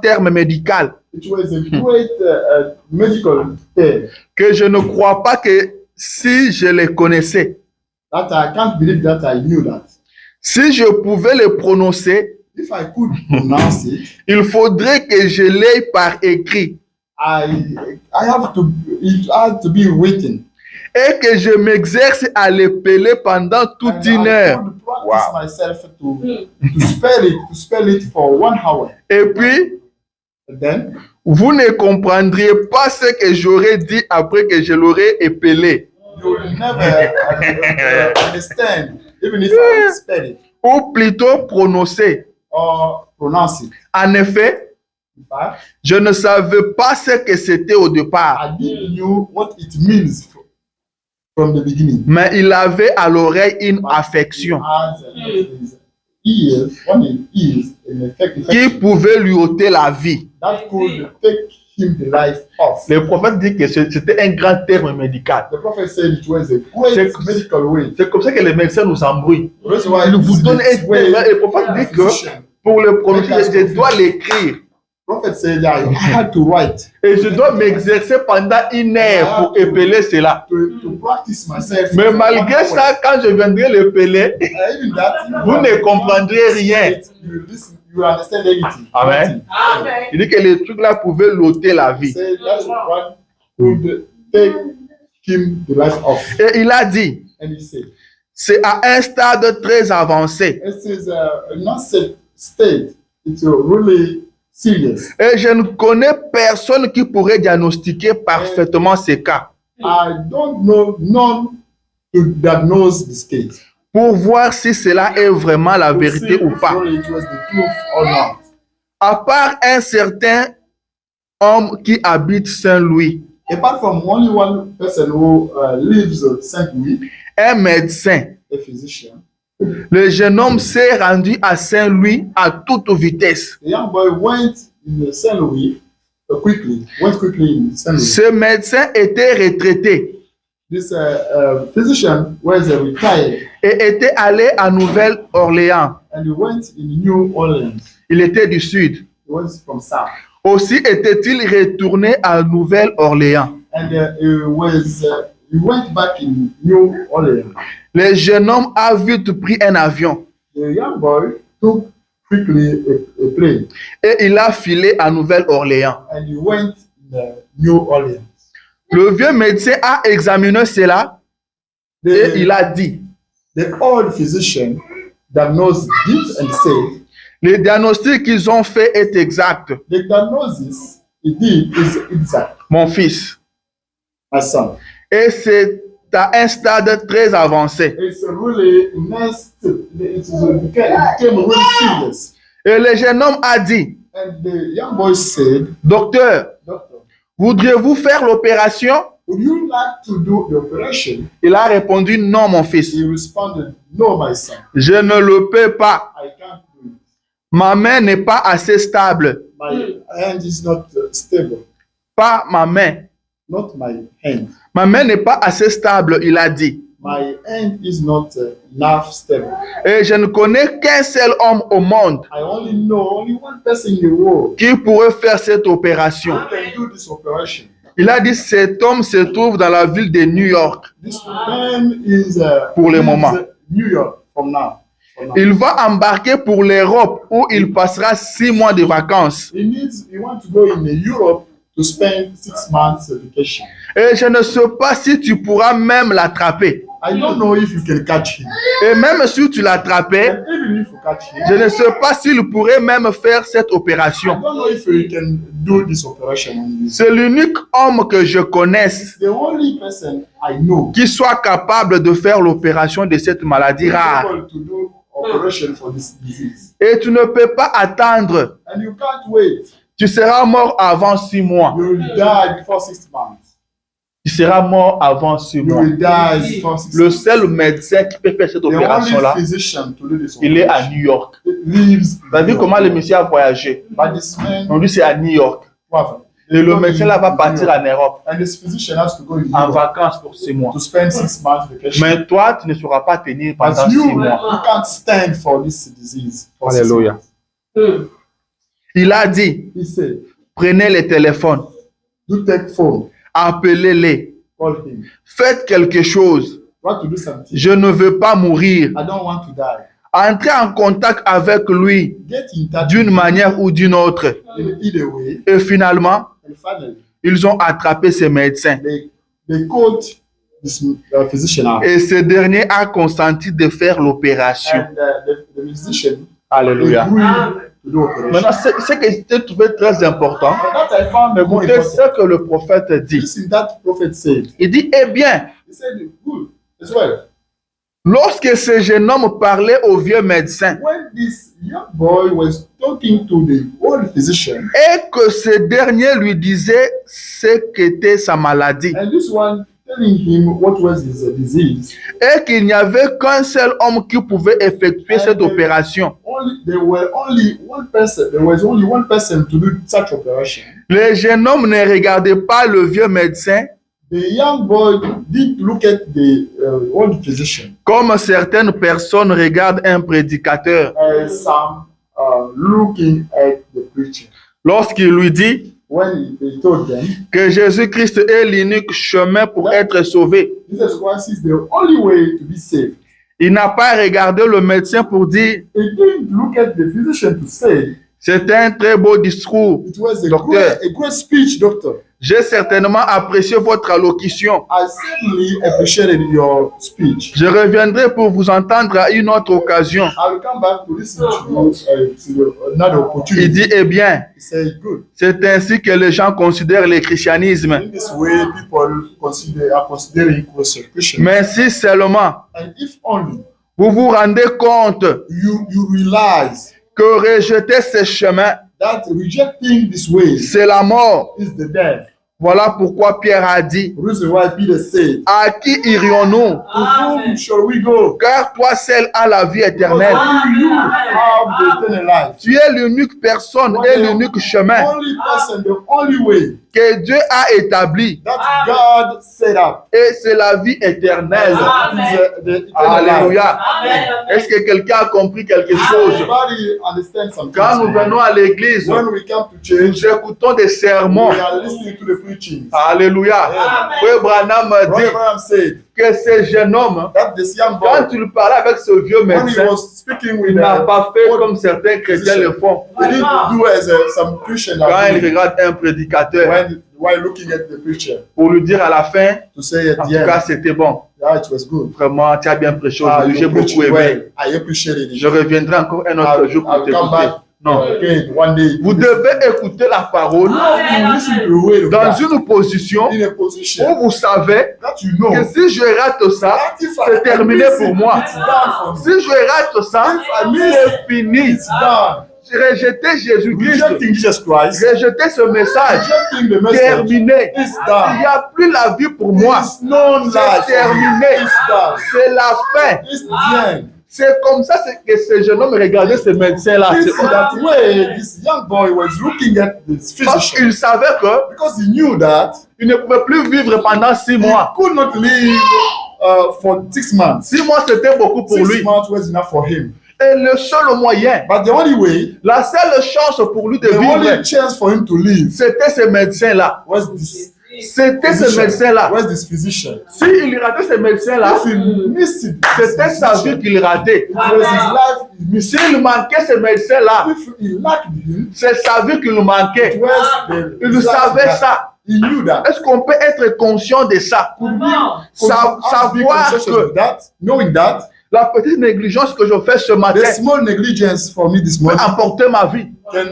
A: terme médical
B: it was a great medical term
A: que je ne crois pas que si je le connaissais,
B: that I can't believe that I knew that.
A: si je pouvais le prononcer,
B: If I could pronounce it,
A: il faudrait que je l'aie par écrit
B: it had to be written.
A: et que je m'exerce à l'épeler pendant toute
B: And
A: une
B: I
A: heure.
B: could practice myself to spell it for 1 hour.
A: Et puis,
B: And then
A: vous ne comprendriez pas ce que j'aurais dit après que je l'aurais épelé.
B: you will never understand, even if I spell it
A: Ou plutôt prononcer.
B: or pronounce it.
A: En effet,
B: In fact,
A: je ne savais pas ce que c'était au départ,
B: I didn't know what it means from the beginning.
A: mais il avait à l'oreille une affection
B: As his ears, one in ears, in effect,
A: qui pouvait lui ôter la vie.
B: that could take him the life off.
A: Le prophète dit que c'était un grand terme médical.
B: The prophet said it was a great
A: C'est-
B: medical way.
A: C'est comme ça que les médecins nous embrouillent.
B: That's why
A: Ils vous
B: this
A: donnent un
B: is the way
A: terme. Le prophète dit que
B: physician.
A: pour le prononcer, je dois l'écrire.
B: Prophet said I had to write
A: Et je dois m'exercer pendant une heure pour épeler cela.
B: to practice myself.
A: Mais malgré ça, quand je viendrai l'épeler,
B: Even that,
A: vous ne comprendrez rien.
B: You listen, you understand everything.
A: Amen.
C: Amen.
A: Il dit que les trucs là pouvaient l'ôter la vie.
B: Say that's one could take him the life off.
A: Et il a dit,
B: And he said,
A: c'est à un stade très avancé.
B: this is a not safe state. It's really serious.
A: Et je ne connais personne qui pourrait diagnostiquer parfaitement ces cas
B: I don't know none to diagnose this case.
A: pour voir si cela est vraiment la
B: To
A: vérité
B: see
A: ou
B: if
A: pas.
B: really it was the truth or not.
A: À part un certain homme qui habite Saint-Louis,
B: Apart from only one person who lives at St. Louis,
A: un médecin,
B: a physician,
A: Le jeune homme s'est rendu à Saint-Louis à toute vitesse.
B: The young boy went in St. Louis quickly in St. Louis.
A: Ce médecin était retraité
B: This physician was retired
A: et était allé à Nouvelle-Orléans.
B: and he went in New Orleans.
A: Il était du sud.
B: He was from South.
A: Aussi était-il retourné à Nouvelle-Orléans.
B: And he went back in New Orleans.
A: Le jeune homme a vite pris un avion
B: The young boy took quickly a plane
A: et il a filé à Nouvelle-Orléans.
B: and he went in New Orleans.
A: Le vieux médecin a examiné cela et il a dit,
B: The old physician diagnosed it and said,
A: le diagnostic qu'ils ont fait est exact.
B: the diagnosis he did is exact,
A: Mon fils.
B: my son.
A: Et c'est à un stade très avancé.
B: It's really next. It became really serious.
A: Et le jeune homme a dit,
B: And the young boy said,
A: docteur,
B: Doctor,
A: voudriez-vous faire l'opération?
B: would you like to do the operation?
A: Il a répondu, non, mon fils.
B: He responded, no, my son,
A: Je ne le peux pas.
B: I can't do it.
A: Ma main n'est pas assez stable.
B: My hand is not stable.
A: Pas ma main.
B: Not my hand.
A: Ma main n'est pas assez stable, il a dit.
B: My hand is not enough stable.
A: Et je ne connais qu'un seul homme au monde
B: I only know only one person in the world
A: qui pourrait faire cette opération.
B: who can do this operation.
A: Il a dit, cet homme se trouve dans la ville de New York.
B: This man is
A: Pour le
B: is,
A: moment.
B: New York from now.
A: Il va embarquer pour l'Europe où il passera 6 mois de vacances.
B: He wants to go in Europe to spend 6 months vacation.
A: Et je ne sais pas si tu pourras même l'attraper.
B: I don't know if you can catch him.
A: Et même si tu l'attrapais,
B: And even if you catch him,
A: je ne sais pas s'il pourrait même faire cette
B: I
A: opération.
B: don't know if you can do this operation on you.
A: C'est l'unique homme que je connaisse
B: It's the only person I know
A: qui soit capable de faire l'opération de cette maladie rare.
B: able to do operation for this disease.
A: Et tu ne peux pas attendre.
B: And you can't wait.
A: Tu seras mort avant 6 mois.
B: You will die before 6 months.
A: Tu seras mort avant 6
B: You
A: mois.
B: will die before 6
A: Le
B: months.
A: seul médecin qui peut faire cette
B: The
A: opération-là,
B: only physician to do this
A: il est à
B: operation
A: New York.
B: lives
A: Vous avez vu comment le monsieur a voyagé?
B: But this man,
A: Donc lui, c'est à New York.
B: well,
A: Et le médecin là va partir en Europe
B: and this physician has to go in
A: en
B: Europe
A: vacances pour 6 mois.
B: to spend 6 months vacation.
A: Mais toi, tu ne sauras pas tenir pendant
B: But
A: 6
B: you
A: mois.
B: can't stand for this disease. For 6
A: Alléluia.
B: months.
A: Il a dit,
B: He said,
A: prenez le téléphone,
B: do take phone,
A: appelez-les,
B: call him.
A: faites quelque chose.
B: You have to do something.
A: Je ne veux pas mourir.
B: I don't want to die.
A: Entrez en contact avec lui
B: Get in touch
A: d'une manière ou d'une autre.
B: in either way.
A: Et finalement,
B: And finally,
A: ils ont attrapé ce médecin.
B: they caught this physician out.
A: Et ce dernier a consenti de faire l'opération.
B: And the physician
A: Alléluia.
B: agreed to do operation.
A: Maintenant, ce que j'ai trouvé très important,
B: And that I found more
A: écoutez
B: important.
A: ce que le prophète dit.
B: Listen, that prophet said.
A: Il dit, eh bien,
B: He said, good as well.
A: lorsque ce jeune homme parlait au vieux médecin
B: When this young boy was talking to the old physician,
A: et que ce dernier lui disait ce qu'était sa maladie
B: and this one telling him what was his disease,
A: et qu'il n'y avait qu'un seul homme qui pouvait effectuer cette opération,
B: there was only one person to do such operation.
A: le jeune homme ne regardait pas le vieux médecin
B: The young boy didn't look at the old physician
A: comme certaines personnes regardent un prédicateur.
B: as some looking at the preacher.
A: Lorsqu'il lui dit
B: When they told them,
A: que Jésus-Christ est l'unique chemin pour être sauvé,
B: Jesus Christ is the only way to be saved.
A: il n'a pas regardé le médecin pour dire
B: He didn't look at the physician to say,
A: c'est un très beau discours.
B: it was
A: Doctor.
B: a great speech, doctor.
A: J'ai certainement apprécié votre allocution.
B: I certainly appreciated your speech.
A: Je reviendrai pour vous entendre à une autre occasion.
B: I will come back to listen to you another
A: Il
B: opportunity.
A: dit, eh bien,
B: He said, good.
A: c'est ainsi que les gens considèrent le christianisme.
B: In this way, people are considering Christian.
A: Mais si seulement
B: And if only
A: vous vous rendez compte
B: you realize
A: que rejeter ce chemin,
B: that rejecting this way
A: c'est la mort.
B: is the death.
A: Voilà pourquoi Pierre a dit,
B: Reason why Peter said,
A: à qui irions-nous?
B: to whom shall we go?
A: Car toi seul as la vie
B: Because
A: éternelle.
B: only you have the eternal life.
A: Tu es l'unique personne et l'unique chemin
B: Only person, the only way
A: que Dieu a établi.
B: that God set up
A: Et c'est la vie éternelle.
B: is the eternal life.
A: Alléluia. Est-ce que quelqu'un a compris quelque chose?
B: Everybody understands something.
A: Quand nous venons à l'église,
B: When we come to
A: nous
B: church,
A: écoutons des sermons.
B: we are listening to the preaching.
A: Alléluia. Frère Branham
B: Brother
A: dit
B: Abraham said
A: que ce jeune homme,
B: that this young
A: quand
B: boy,
A: il parlait avec ce vieux
B: when he
A: médecin,
B: was speaking
A: il
B: with
A: n'a pas fait comme certains chrétiens le font.
B: he didn't do as some Christian
A: Quand
B: are
A: il
B: doing
A: regarde un prédicateur,
B: while looking at the preacher
A: pour lui dire à la fin,
B: to say at
A: en
B: the
A: tout cas
B: end,
A: c'était bon.
B: yeah, it was good.
A: Vraiment, tu as bien prêché
B: Ah,
A: aujourd'hui, j'ai
B: you preached
A: beaucoup aimé.
B: well. I appreciated
A: Je
B: it.
A: reviendrai encore un autre jour pour
B: I'll come
A: t'écouter.
B: back
A: Non.
B: again one day.
A: Vous devez écouter la parole
B: You listen to the word of
A: dans
B: God
A: une position
B: in a
A: où
B: position
A: vous savez
B: that you know
A: que si je rate ça,
B: that if
A: c'est terminé
B: miss
A: pour
B: it,
A: moi.
B: it's done for me.
A: Si je rate ça, c'est fini.
B: It's done.
A: Rejeter Jésus-Christ,
B: Rejecting Jesus Christ,
A: rejeter ce message,
B: rejecting the message,
A: terminé.
B: it's
A: Il
B: done.
A: n'y a plus la vie pour moi.
B: It's no life.
A: C'est terminé.
B: It's done.
A: C'est la fin.
B: It's the end.
A: C'est comme ça que ce jeune homme regardait ce médecin-là.
B: This is that way this young boy was looking at this
A: Parce
B: physician
A: qu'il savait que
B: because he knew that
A: il ne pouvait plus vivre pendant 6
B: he
A: mois.
B: could not live for 6 months.
A: 6 mois, c'était beaucoup pour
B: 6
A: lui.
B: months was enough for him.
A: Et le seul moyen,
B: But the only way,
A: la seule chance pour lui de
B: the only
A: vivre,
B: chance for him to live
A: c'était ce médecin-là.
B: was this
A: C'était ce médecin-là.
B: was this physician.
A: S'il ratait ce médecin-là,
B: If he missed it,
A: c'était sa vie qu'il ratait.
B: it was his life he missed.
A: S'il manquait ce médecin-là,
B: If he lacked him,
A: c'est sa vie qu'il manquait.
B: it was the
A: Il
B: result
A: savait
B: that
A: ça.
B: He knew that.
A: Est-ce qu'on peut être conscient de ça? Savoir que
B: Knowing that,
A: la petite négligence que je fais ce matin
B: the small negligence for me this
A: peut
B: morning
A: emporter ma vie.
B: can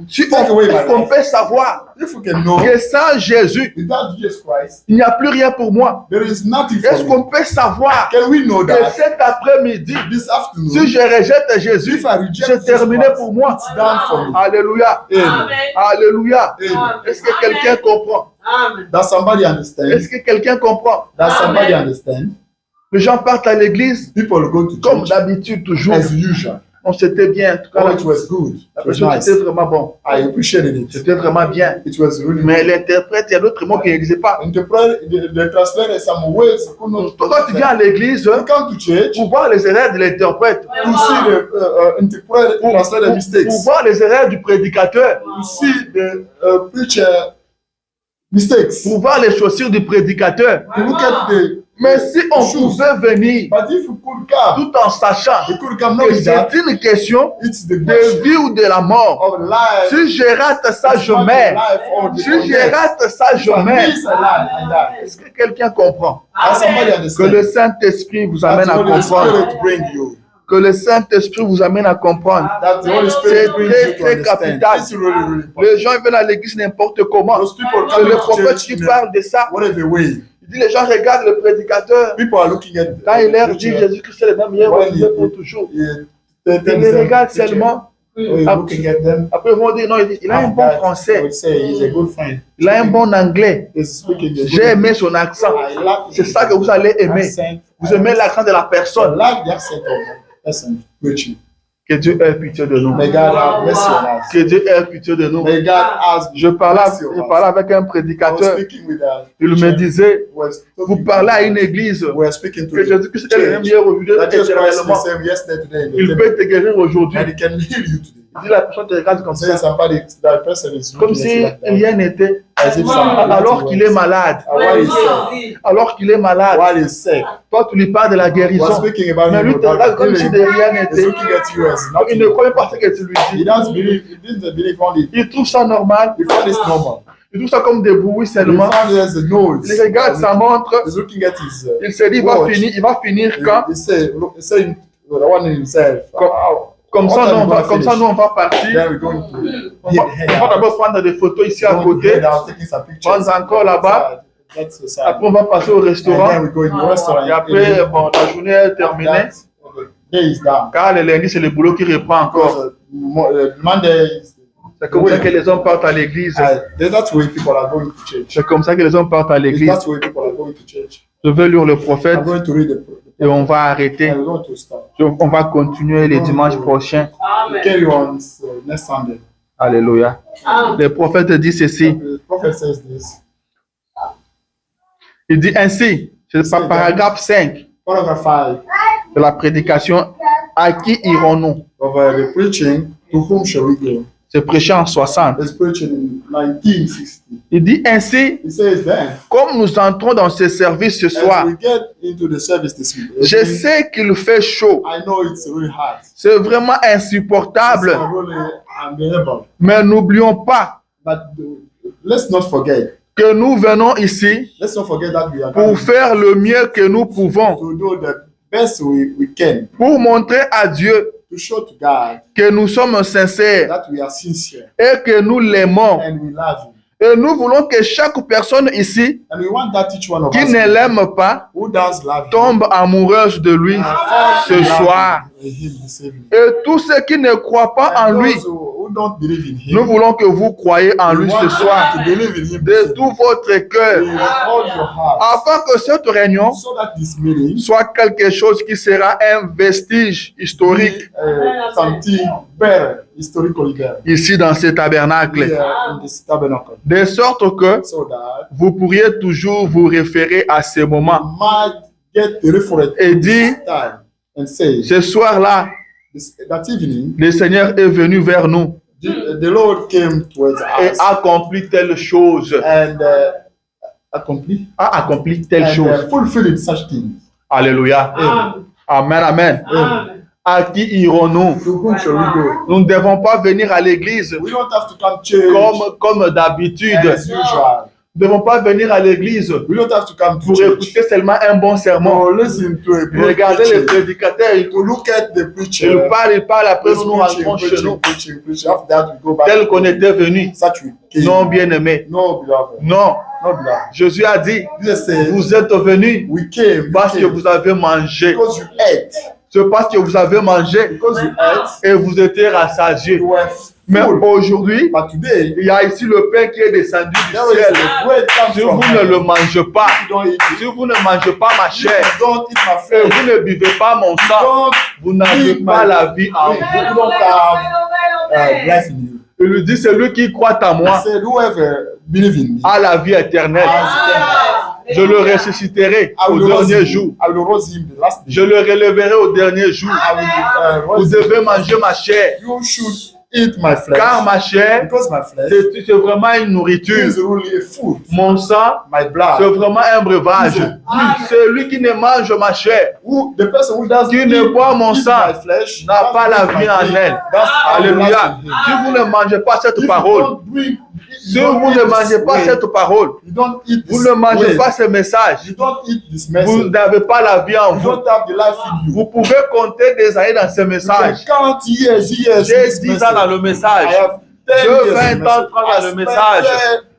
A: Si
B: take away my
A: est-ce qu'on
B: life.
A: peut savoir
B: If we can know
A: que sans Jésus,
B: without Jesus Christ,
A: il n'y a plus rien pour moi?
B: there is nothing
A: Est-ce
B: for
A: qu'on
B: me.
A: peut savoir
B: Can we know
A: que
B: that
A: cet après-midi,
B: this afternoon,
A: si je rejette Jésus,
B: if I reject
A: c'est
B: Jesus
A: terminé
B: Christ,
A: pour moi?
B: it's done for me.
A: Alléluia.
B: Amen.
A: Alléluia.
B: Amen.
A: Est-ce que quelqu'un comprend?
B: Does somebody understand?
A: Est-ce que quelqu'un comprend?
B: Does somebody understand?
A: Les gens partent à l'église
B: People go to
A: comme
B: church
A: d'habitude, toujours.
B: as usual.
A: On s'était bien. En tout cas,
B: Oh, it was good.
A: la
B: It was
A: personne
B: nice.
A: c'était vraiment bon.
B: I appreciated it.
A: C'était vraiment bien.
B: It was really
A: Mais l'interprète, il y a d'autres mots qui n'existaient pas.
B: the translator some words could not.
A: Quand tu viens à l'église,
B: You come to church
A: pour voir les erreurs de l'interprète,
B: to see the interpreter translator mistakes.
A: pour voir les erreurs du prédicateur,
B: To see the preacher mistakes.
A: pour voir les chaussures du prédicateur.
B: To look at the.
A: Mais si on
B: shoes.
A: pouvait venir
B: But if you could come,
A: tout en sachant
B: you could come
A: que
B: knowing that
A: c'est une question
B: it's the
A: de
B: question
A: vie ou de la mort.
B: of life.
A: Si je rate ça, je
B: It's not
A: meurs.
B: life or the
A: Si
B: or
A: je
B: death.
A: rate ça, je
B: If I
A: meurs.
B: miss a life, I die.
A: Est-ce que quelqu'un comprend?
B: Does somebody
A: Que
B: understand?
A: le Saint-Esprit vous amène
B: That's
A: à
B: what the
A: comprendre.
B: Spirit bring you.
A: Que le Saint-Esprit vous amène à comprendre.
B: That the Holy
A: C'est
B: Spirit brings
A: très,
B: you to
A: très
B: understand.
A: capital.
B: It's really, really important.
A: Les gens viennent à l'église n'importe comment.
B: Those people
A: C'est
B: come
A: le
B: to
A: prophète
B: church
A: qui
B: in
A: parle de ça.
B: whatever way.
A: Il dit les gens regardent le prédicateur.
B: People are looking at
A: Quand il leur
B: the
A: dit
B: preacher.
A: Jésus-Christ est le même hier,
B: When
A: aujourd'hui,
B: he-
A: pour toujours.
B: Yeah,
A: Ils
B: tells
A: les
B: them,
A: regardent
B: preacher,
A: seulement.
B: when you're looking at them,
A: Après, ils vont dire non, il a un bon
B: I
A: français.
B: would say he's a good friend.
A: Il a un bon anglais.
B: He's speaking a
A: J'ai
B: good
A: aimé son accent.
B: I love
A: C'est ça que vous allez aimer.
B: accent.
A: Vous aimez l'accent de la
B: I
A: personne.
B: like the accent of the person preaching.
A: Que Dieu ait pitié de nous.
B: May God have mercy on us.
A: Que Dieu ait pitié de nous.
B: May God have
A: Je parlais avec un
B: I was
A: prédicateur.
B: speaking with a
A: Il me disait,
B: was
A: vous
B: talking
A: parlez à une église
B: we were speaking to
A: que Jésus-Christ est le même hier aujourd'hui
B: that Jesus Christ is the
A: éternellement.
B: same yesterday, today, and
A: Il
B: the
A: peut te guérir aujourd'hui.
B: and he can heal you today.
A: Il dit la personne te regarde comme
B: Say
A: ça,
B: somebody, that person is
A: comme
B: looking at
A: si
B: you like that,
A: rien n'était,
B: as if something
A: alors qu'il est malade.
B: While he's sick,
A: Alors qu'il est malade.
B: while he's sick,
A: Toi, tu lui parles de la
B: was
A: guérison.
B: speaking about
A: Mais lui te regarde comme si de rien
B: He's
A: n'était.
B: looking at you as
A: Donc, il ne
B: nothing.
A: croit même pas ce que tu lui
B: He
A: dis.
B: doesn't believe. He doesn't believe only.
A: Il trouve ça normal.
B: He found it's normal.
A: Il trouve ça comme des bruits
B: He
A: seulement.
B: found it as a noise.
A: Il regarde sa montre.
B: He's looking at his.
A: Il se dit, il va finir quand?
B: He say, look, he's saying, the one in himself.
A: Comme ça,
B: What
A: nous,
B: time
A: on va,
B: you gonna
A: comme ça,
B: finish?
A: nous, on va partir.
B: Then we're going to
A: On va d'abord prendre des photos ici à côté. Prendre encore là-bas.
B: That's the side.
A: Après, on va passer au
B: And then
A: restaurant.
B: we go in the restaurant.
A: Et après, bon, la journée est terminée.
B: The day is done.
A: Car le lundi, c'est le boulot qui reprend encore.
B: Because Monday is
A: C'est comme ça que les hommes partent à l'église.
B: That's why people are going to church.
A: C'est comme ça que les hommes partent à l'église.
B: That's why people are going to church.
A: Je veux lire le prophète
B: I'm going to read the
A: et on va arrêter.
B: and we're going to start.
A: On va continuer les dimanches prochains.
C: Amen.
B: Carry on next Sunday.
A: Alléluia.
C: Amen.
A: Le prophète dit ceci.
B: The prophet says this.
A: Il dit ainsi, c'est par paragraphe 5
B: Paragraph 5
A: de la prédication. À qui irons-nous?
B: of the preaching, to whom shall we go?
A: C'est prêché en 60.
B: It's preaching in 1960.
A: Il dit ainsi,
B: He says then,
A: comme nous entrons dans ce service ce
B: as
A: soir,
B: we get into the service this
A: je
B: evening,
A: sais qu'il fait chaud.
B: I know it's really hard.
A: C'est vraiment
B: It's
A: insupportable.
B: really unbearable.
A: Mais n'oublions pas
B: But let's not forget.
A: que nous venons ici
B: Let's not forget that we are
A: pour
B: coming
A: faire le mieux que nous pouvons,
B: to do the best we can,
A: pour montrer à Dieu
B: to show to God
A: que nous sommes sincères
B: that we are sincere
A: et que nous l'aimons.
B: and we love Him.
A: Et nous voulons que chaque personne ici
B: And we want that each one of
A: qui
B: us
A: ne l'aime pas
B: who does love Him
A: tombe amoureuse de lui
B: and fall
A: ce
B: in love
A: soir.
B: with Him this evening.
A: Et tous ceux qui ne croient pas en
B: And
A: lui,
B: those who don't believe in Him,
A: nous voulons que vous croyez en
B: we
A: lui
B: want
A: ce
B: them
A: soir
B: to believe in Him
A: de
B: this
A: tout
B: evening.
A: votre cœur,
B: With all your heart,
A: afin que cette réunion
B: so that this meeting
A: soit quelque chose qui sera un vestige historique
B: be something better, historically better,
A: ici dans ce tabernacle,
B: here in this tabernacle,
A: de sorte que
B: so that
A: vous pourriez toujours vous référer à ce
B: we
A: moment
B: might get the reference
A: et
B: to
A: dire,
B: this time and say,
A: ce soir-là,
B: that evening,
A: le Seigneur est venu vers nous
B: the Lord came towards
A: et
B: us
A: accompli telle chose,
B: and accompli
A: a accompli telle
B: and
A: chose.
B: fulfilled such things.
A: Alléluia.
C: Amen.
A: Amen, amen.
C: Amen.
A: À qui irons-nous?
B: To whom shall we go?
A: Nous ne devons pas venir à l'église
B: We don't have to come church
A: comme d'habitude.
B: as usual.
A: Nous ne devons pas venir à l'église
B: We don't have to come to
A: pour
B: church
A: écouter seulement un bon sermon.
B: or listen to a good
A: Regardez les
B: preaching.
A: prédicateurs,
B: To look at the
A: ils
B: preacher.
A: nous parlent, après
B: Just
A: nous nous rentrons chez nous,
B: preaching. After that, we go back.
A: tel qu'on était venu.
B: Such we came.
A: Non, bien-aimé.
B: No, beloved.
A: Non.
B: No, beloved.
A: Jésus a dit,
B: Jesus said,
A: vous êtes venus
B: we came
A: parce que vous avez mangé.
B: because you ate.
A: C'est parce que vous avez mangé
B: Because you ate,
A: et vous étiez rassasiés.
B: you were
A: Mais
B: full.
A: aujourd'hui,
B: But today,
A: il y a ici le pain qui est descendu du
B: there is
A: ciel.
B: the bread comes
A: Si
B: from
A: vous ne
B: heaven.
A: le mangez pas,
B: You don't eat it.
A: si vous ne mangez pas ma
B: You
A: chair
B: don't eat my
A: et
B: flesh.
A: vous ne buvez pas mon sang,
B: Don't
A: vous n'avez pas la vie en vous.
B: You don't have life in you.
A: Il lui dit, celui qui croit en
B: I
A: moi
B: said, whoever believes in me,
A: a la vie éternelle. Je le ressusciterai
B: I
A: au
B: will raise
A: dernier
B: him.
A: jour.
B: I will raise him the last day.
A: Je le relèverai au dernier jour.
B: I will
A: Vous
B: raise
A: devez
B: him.
A: manger ma chair,
B: You should eat my flesh.
A: car ma chair,
B: Because my flesh
A: c'est vraiment une nourriture.
B: is really a food.
A: Mon sang,
B: My
A: c'est
B: blood.
A: vraiment un breuvage. Celui qui ne mange ma chair,
B: Who, the person who does
A: qui ne boit mon
B: eat
A: sang,
B: my flesh
A: n'a
B: does
A: pas la
B: drink my
A: vie en
B: drink.
A: elle.
B: That's
A: Alléluia.
B: everlasting in him.
A: Si vous ne mangez pas cette
B: If you
A: parole,
B: don't drink-
A: si
B: you don't
A: vous
B: eat
A: ne
B: this
A: mangez pas
B: way,
A: cette parole,
B: you don't eat
A: vous
B: this
A: ne mangez
B: way,
A: pas ce message,
B: you don't eat this
A: vous
B: message,
A: n'avez pas la vie en
B: you
A: vous.
B: don't have the life in you.
A: Vous pouvez compter des années dans ce
B: You can
A: message.
B: count years in
A: J'ai
B: this
A: 10 ans dans
B: message.
A: le
B: I
A: message.
B: have 10
A: J'ai
B: years
A: 20
B: in
A: ans, 30
B: message.
A: dans
B: I
A: le
B: spent
A: message.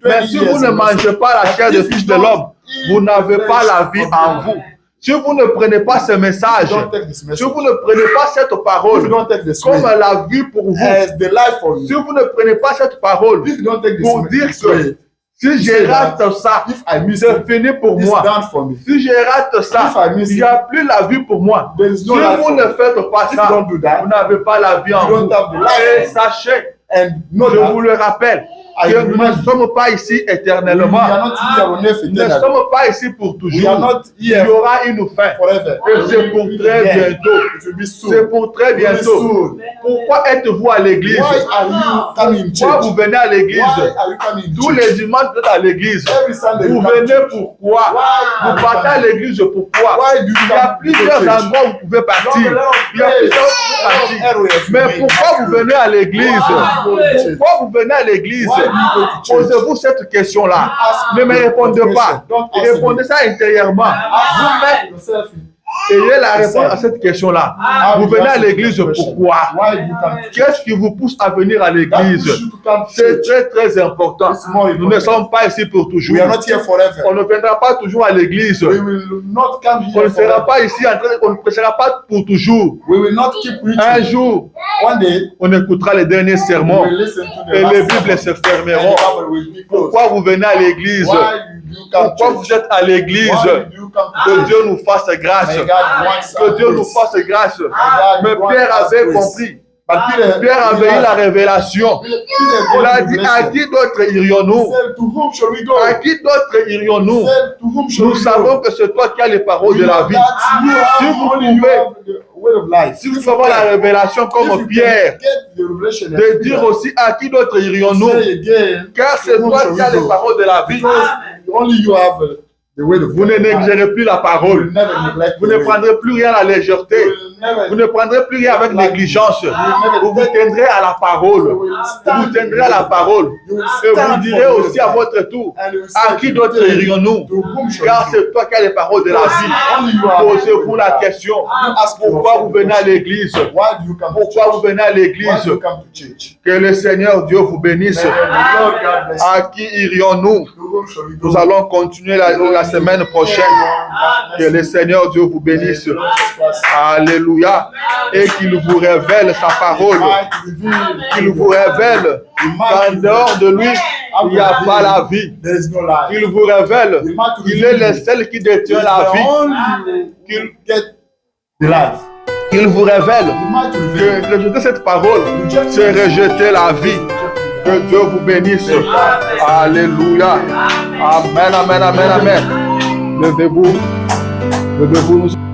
B: 20
A: Mais si
B: years
A: vous ne
B: in
A: mangez
B: message.
A: pas la chair de
B: If
A: Fils
B: you
A: de
B: don't
A: l'homme,
B: eat
A: vous n'avez
B: the
A: pas
B: flesh
A: la vie
B: of
A: en
B: man,
A: vous. Si vous ne prenez pas ce message,
B: you don't take this
A: si
B: message.
A: vous ne prenez pas cette
B: If you
A: parole
B: don't take this
A: comme
B: way
A: la vie pour vous,
B: as the life for
A: si
B: you,
A: vous ne prenez pas cette parole
B: if you don't take this
A: pour dire
B: this
A: que
B: way,
A: si je rate ça,
B: if I miss
A: c'est
B: it,
A: fini pour
B: it's
A: moi.
B: done for me.
A: Si je rate ça,
B: If I miss
A: il
B: it,
A: n'y a plus la vie pour moi.
B: there is
A: Si
B: no life
A: vous
B: for
A: ne
B: me.
A: faites pas
B: If you
A: ça,
B: don't do that,
A: vous n'avez pas la vie en
B: you
A: vous.
B: don't have the life
A: Et
B: for you.
A: sachez,
B: And know
A: je
B: that
A: vous le rappelle,
B: I
A: que nous ne
B: remind you,
A: sommes pas ici
B: we are
A: éternellement.
B: not here on earth
A: Nous ne
B: eternally.
A: sommes pas ici pour
B: We are
A: toujours.
B: not
A: Il y
B: here
A: aura une fin.
B: forever.
A: Et c'est pour très
B: Yeah.
A: bientôt.
B: It will be
A: C'est
B: soon.
A: pour très
B: Very
A: bientôt.
B: soon.
A: Pourquoi êtes-vous à l'église?
B: Why are you coming in
A: Pourquoi
B: church?
A: vous venez à l'église?
B: Why are you coming in
A: Tous
B: church?
A: les dimanches, vous êtes à l'église.
B: Every Sunday
A: Vous
B: you come to
A: venez
B: church.
A: pourquoi?
B: Why?
A: Vous partez à l'église pourquoi?
B: Why do you
A: Il y a
B: come to
A: plusieurs
B: church?
A: endroits où vous pouvez partir. Il y a plusieurs où vous pouvez partir. Mais pourquoi vous venez à l'église? Pourquoi vous venez à l'église?
B: Why do you go to church?
A: Posez-vous cette question-là.
B: Ask
A: Ne me
B: me
A: répondez
B: that
A: pas.
B: question. Don't ask
A: Répondez
B: me.
A: ça intérieurement. Vous-même,
B: Yourself.
A: ayez la réponse à cette question-là. Vous venez à l'église pourquoi?
B: Why you come to church?
A: Qu'est-ce qui vous pousse à venir à
B: That
A: l'église?
B: pushes you to come to
A: C'est
B: church.
A: très important.
B: It's more
A: Nous ne
B: important.
A: sommes pas ici pour toujours.
B: We are not here
A: On
B: forever.
A: ne viendra pas toujours à l'église.
B: We will not come
A: On ne
B: here
A: sera
B: forever.
A: pas ici en train, on ne prêchera pas pour toujours.
B: We will not keep
A: Un
B: preaching.
A: jour,
B: One day,
A: on écoutera les derniers
B: we
A: sermons
B: will listen to the
A: et les
B: last
A: Bibles
B: sermon,
A: se fermeront.
B: and the Bible will be closed.
A: Pourquoi vous venez à l'église?
B: Why do you come
A: Pourquoi
B: to
A: vous
B: church?
A: êtes à l'église?
B: Why do you come to
A: Que
B: church?
A: Dieu nous fasse grâce.
B: May God wants
A: Que Dieu
B: us
A: nous
B: grace.
A: fasse grâce.
B: May God
A: Mais
B: grant
A: Pierre
B: us
A: avait
B: grace.
A: compris.
B: But
A: Pierre avait eu la révélation.
B: Peter
A: Il a
B: got
A: dit,
B: the
A: à
B: revelation.
A: qui d'autre
B: He
A: irions-nous?
B: said, to whom shall we go?
A: À qui d'autre
B: He
A: irions-nous?
B: said, to whom shall
A: Nous
B: we go?
A: savons que c'est toi qui as les paroles
B: We
A: de la
B: know
A: vie.
B: that you have
A: Si vous
B: only you
A: pouvez-
B: have the way of life.
A: Si vous pouvez avoir la révélation
B: If you
A: comme
B: can
A: Pierre,
B: get the revelation and
A: de dire
B: Peter,
A: aussi à qui d'autre irions-nous?
B: say again,
A: Car c'est
B: to whom
A: toi
B: shall
A: qui as
B: we
A: les
B: go?
A: paroles de la vie.
B: Because only you have the way of
A: Vous ne
B: life.
A: négligez plus la
B: You will
A: parole.
B: never neglect
A: Vous
B: the
A: ne
B: way.
A: prendrez plus rien à la légèreté.
B: You will never-
A: Vous ne prendrez plus rien avec négligence. Vous vous tiendrez à la
B: you
A: parole.
B: will
A: Vous
B: stand
A: tiendrez à la parole.
B: You will
A: Et vous
B: stand
A: direz
B: for the
A: aussi à
B: way of life.
A: votre tour,
B: And you will
A: à
B: say
A: qui
B: to
A: d'autre
B: them,
A: irions-nous?
B: to whom shall
A: Car
B: we go?
A: c'est toi qui as les paroles de la vie.
B: Only you have the
A: Posez-vous
B: way
A: la
B: of life.
A: question.
B: You ask
A: Pourquoi
B: yourself
A: vous venez à
B: the question,
A: l'église?
B: why do you come to
A: Pourquoi
B: church?
A: vous venez à
B: Why
A: l'église?
B: do you come to church?
A: Que le Seigneur Dieu vous bénisse.
B: May the Lord God bless you.
A: À qui irions-nous?
B: To whom shall we go?
A: Nous allons continuer la semaine prochaine. Que le Seigneur Dieu vous bénisse. Alléluia. Et qu'il vous révèle sa parole. Qu'il vous révèle qu'en dehors de lui, il n'y a pas la vie.
B: There is no life.
A: Qu'il vous révèle qu'il est le seul qui détient la vie.
B: Only you get the life.
A: Qu'il vous révèle
B: You might reveal.
A: que rejeter cette parole, c'est rejeter la vie. Que Dieu vous bénisse. Alléluia. Amen, amen, amen, amen. Levez-vous. Levez-vous.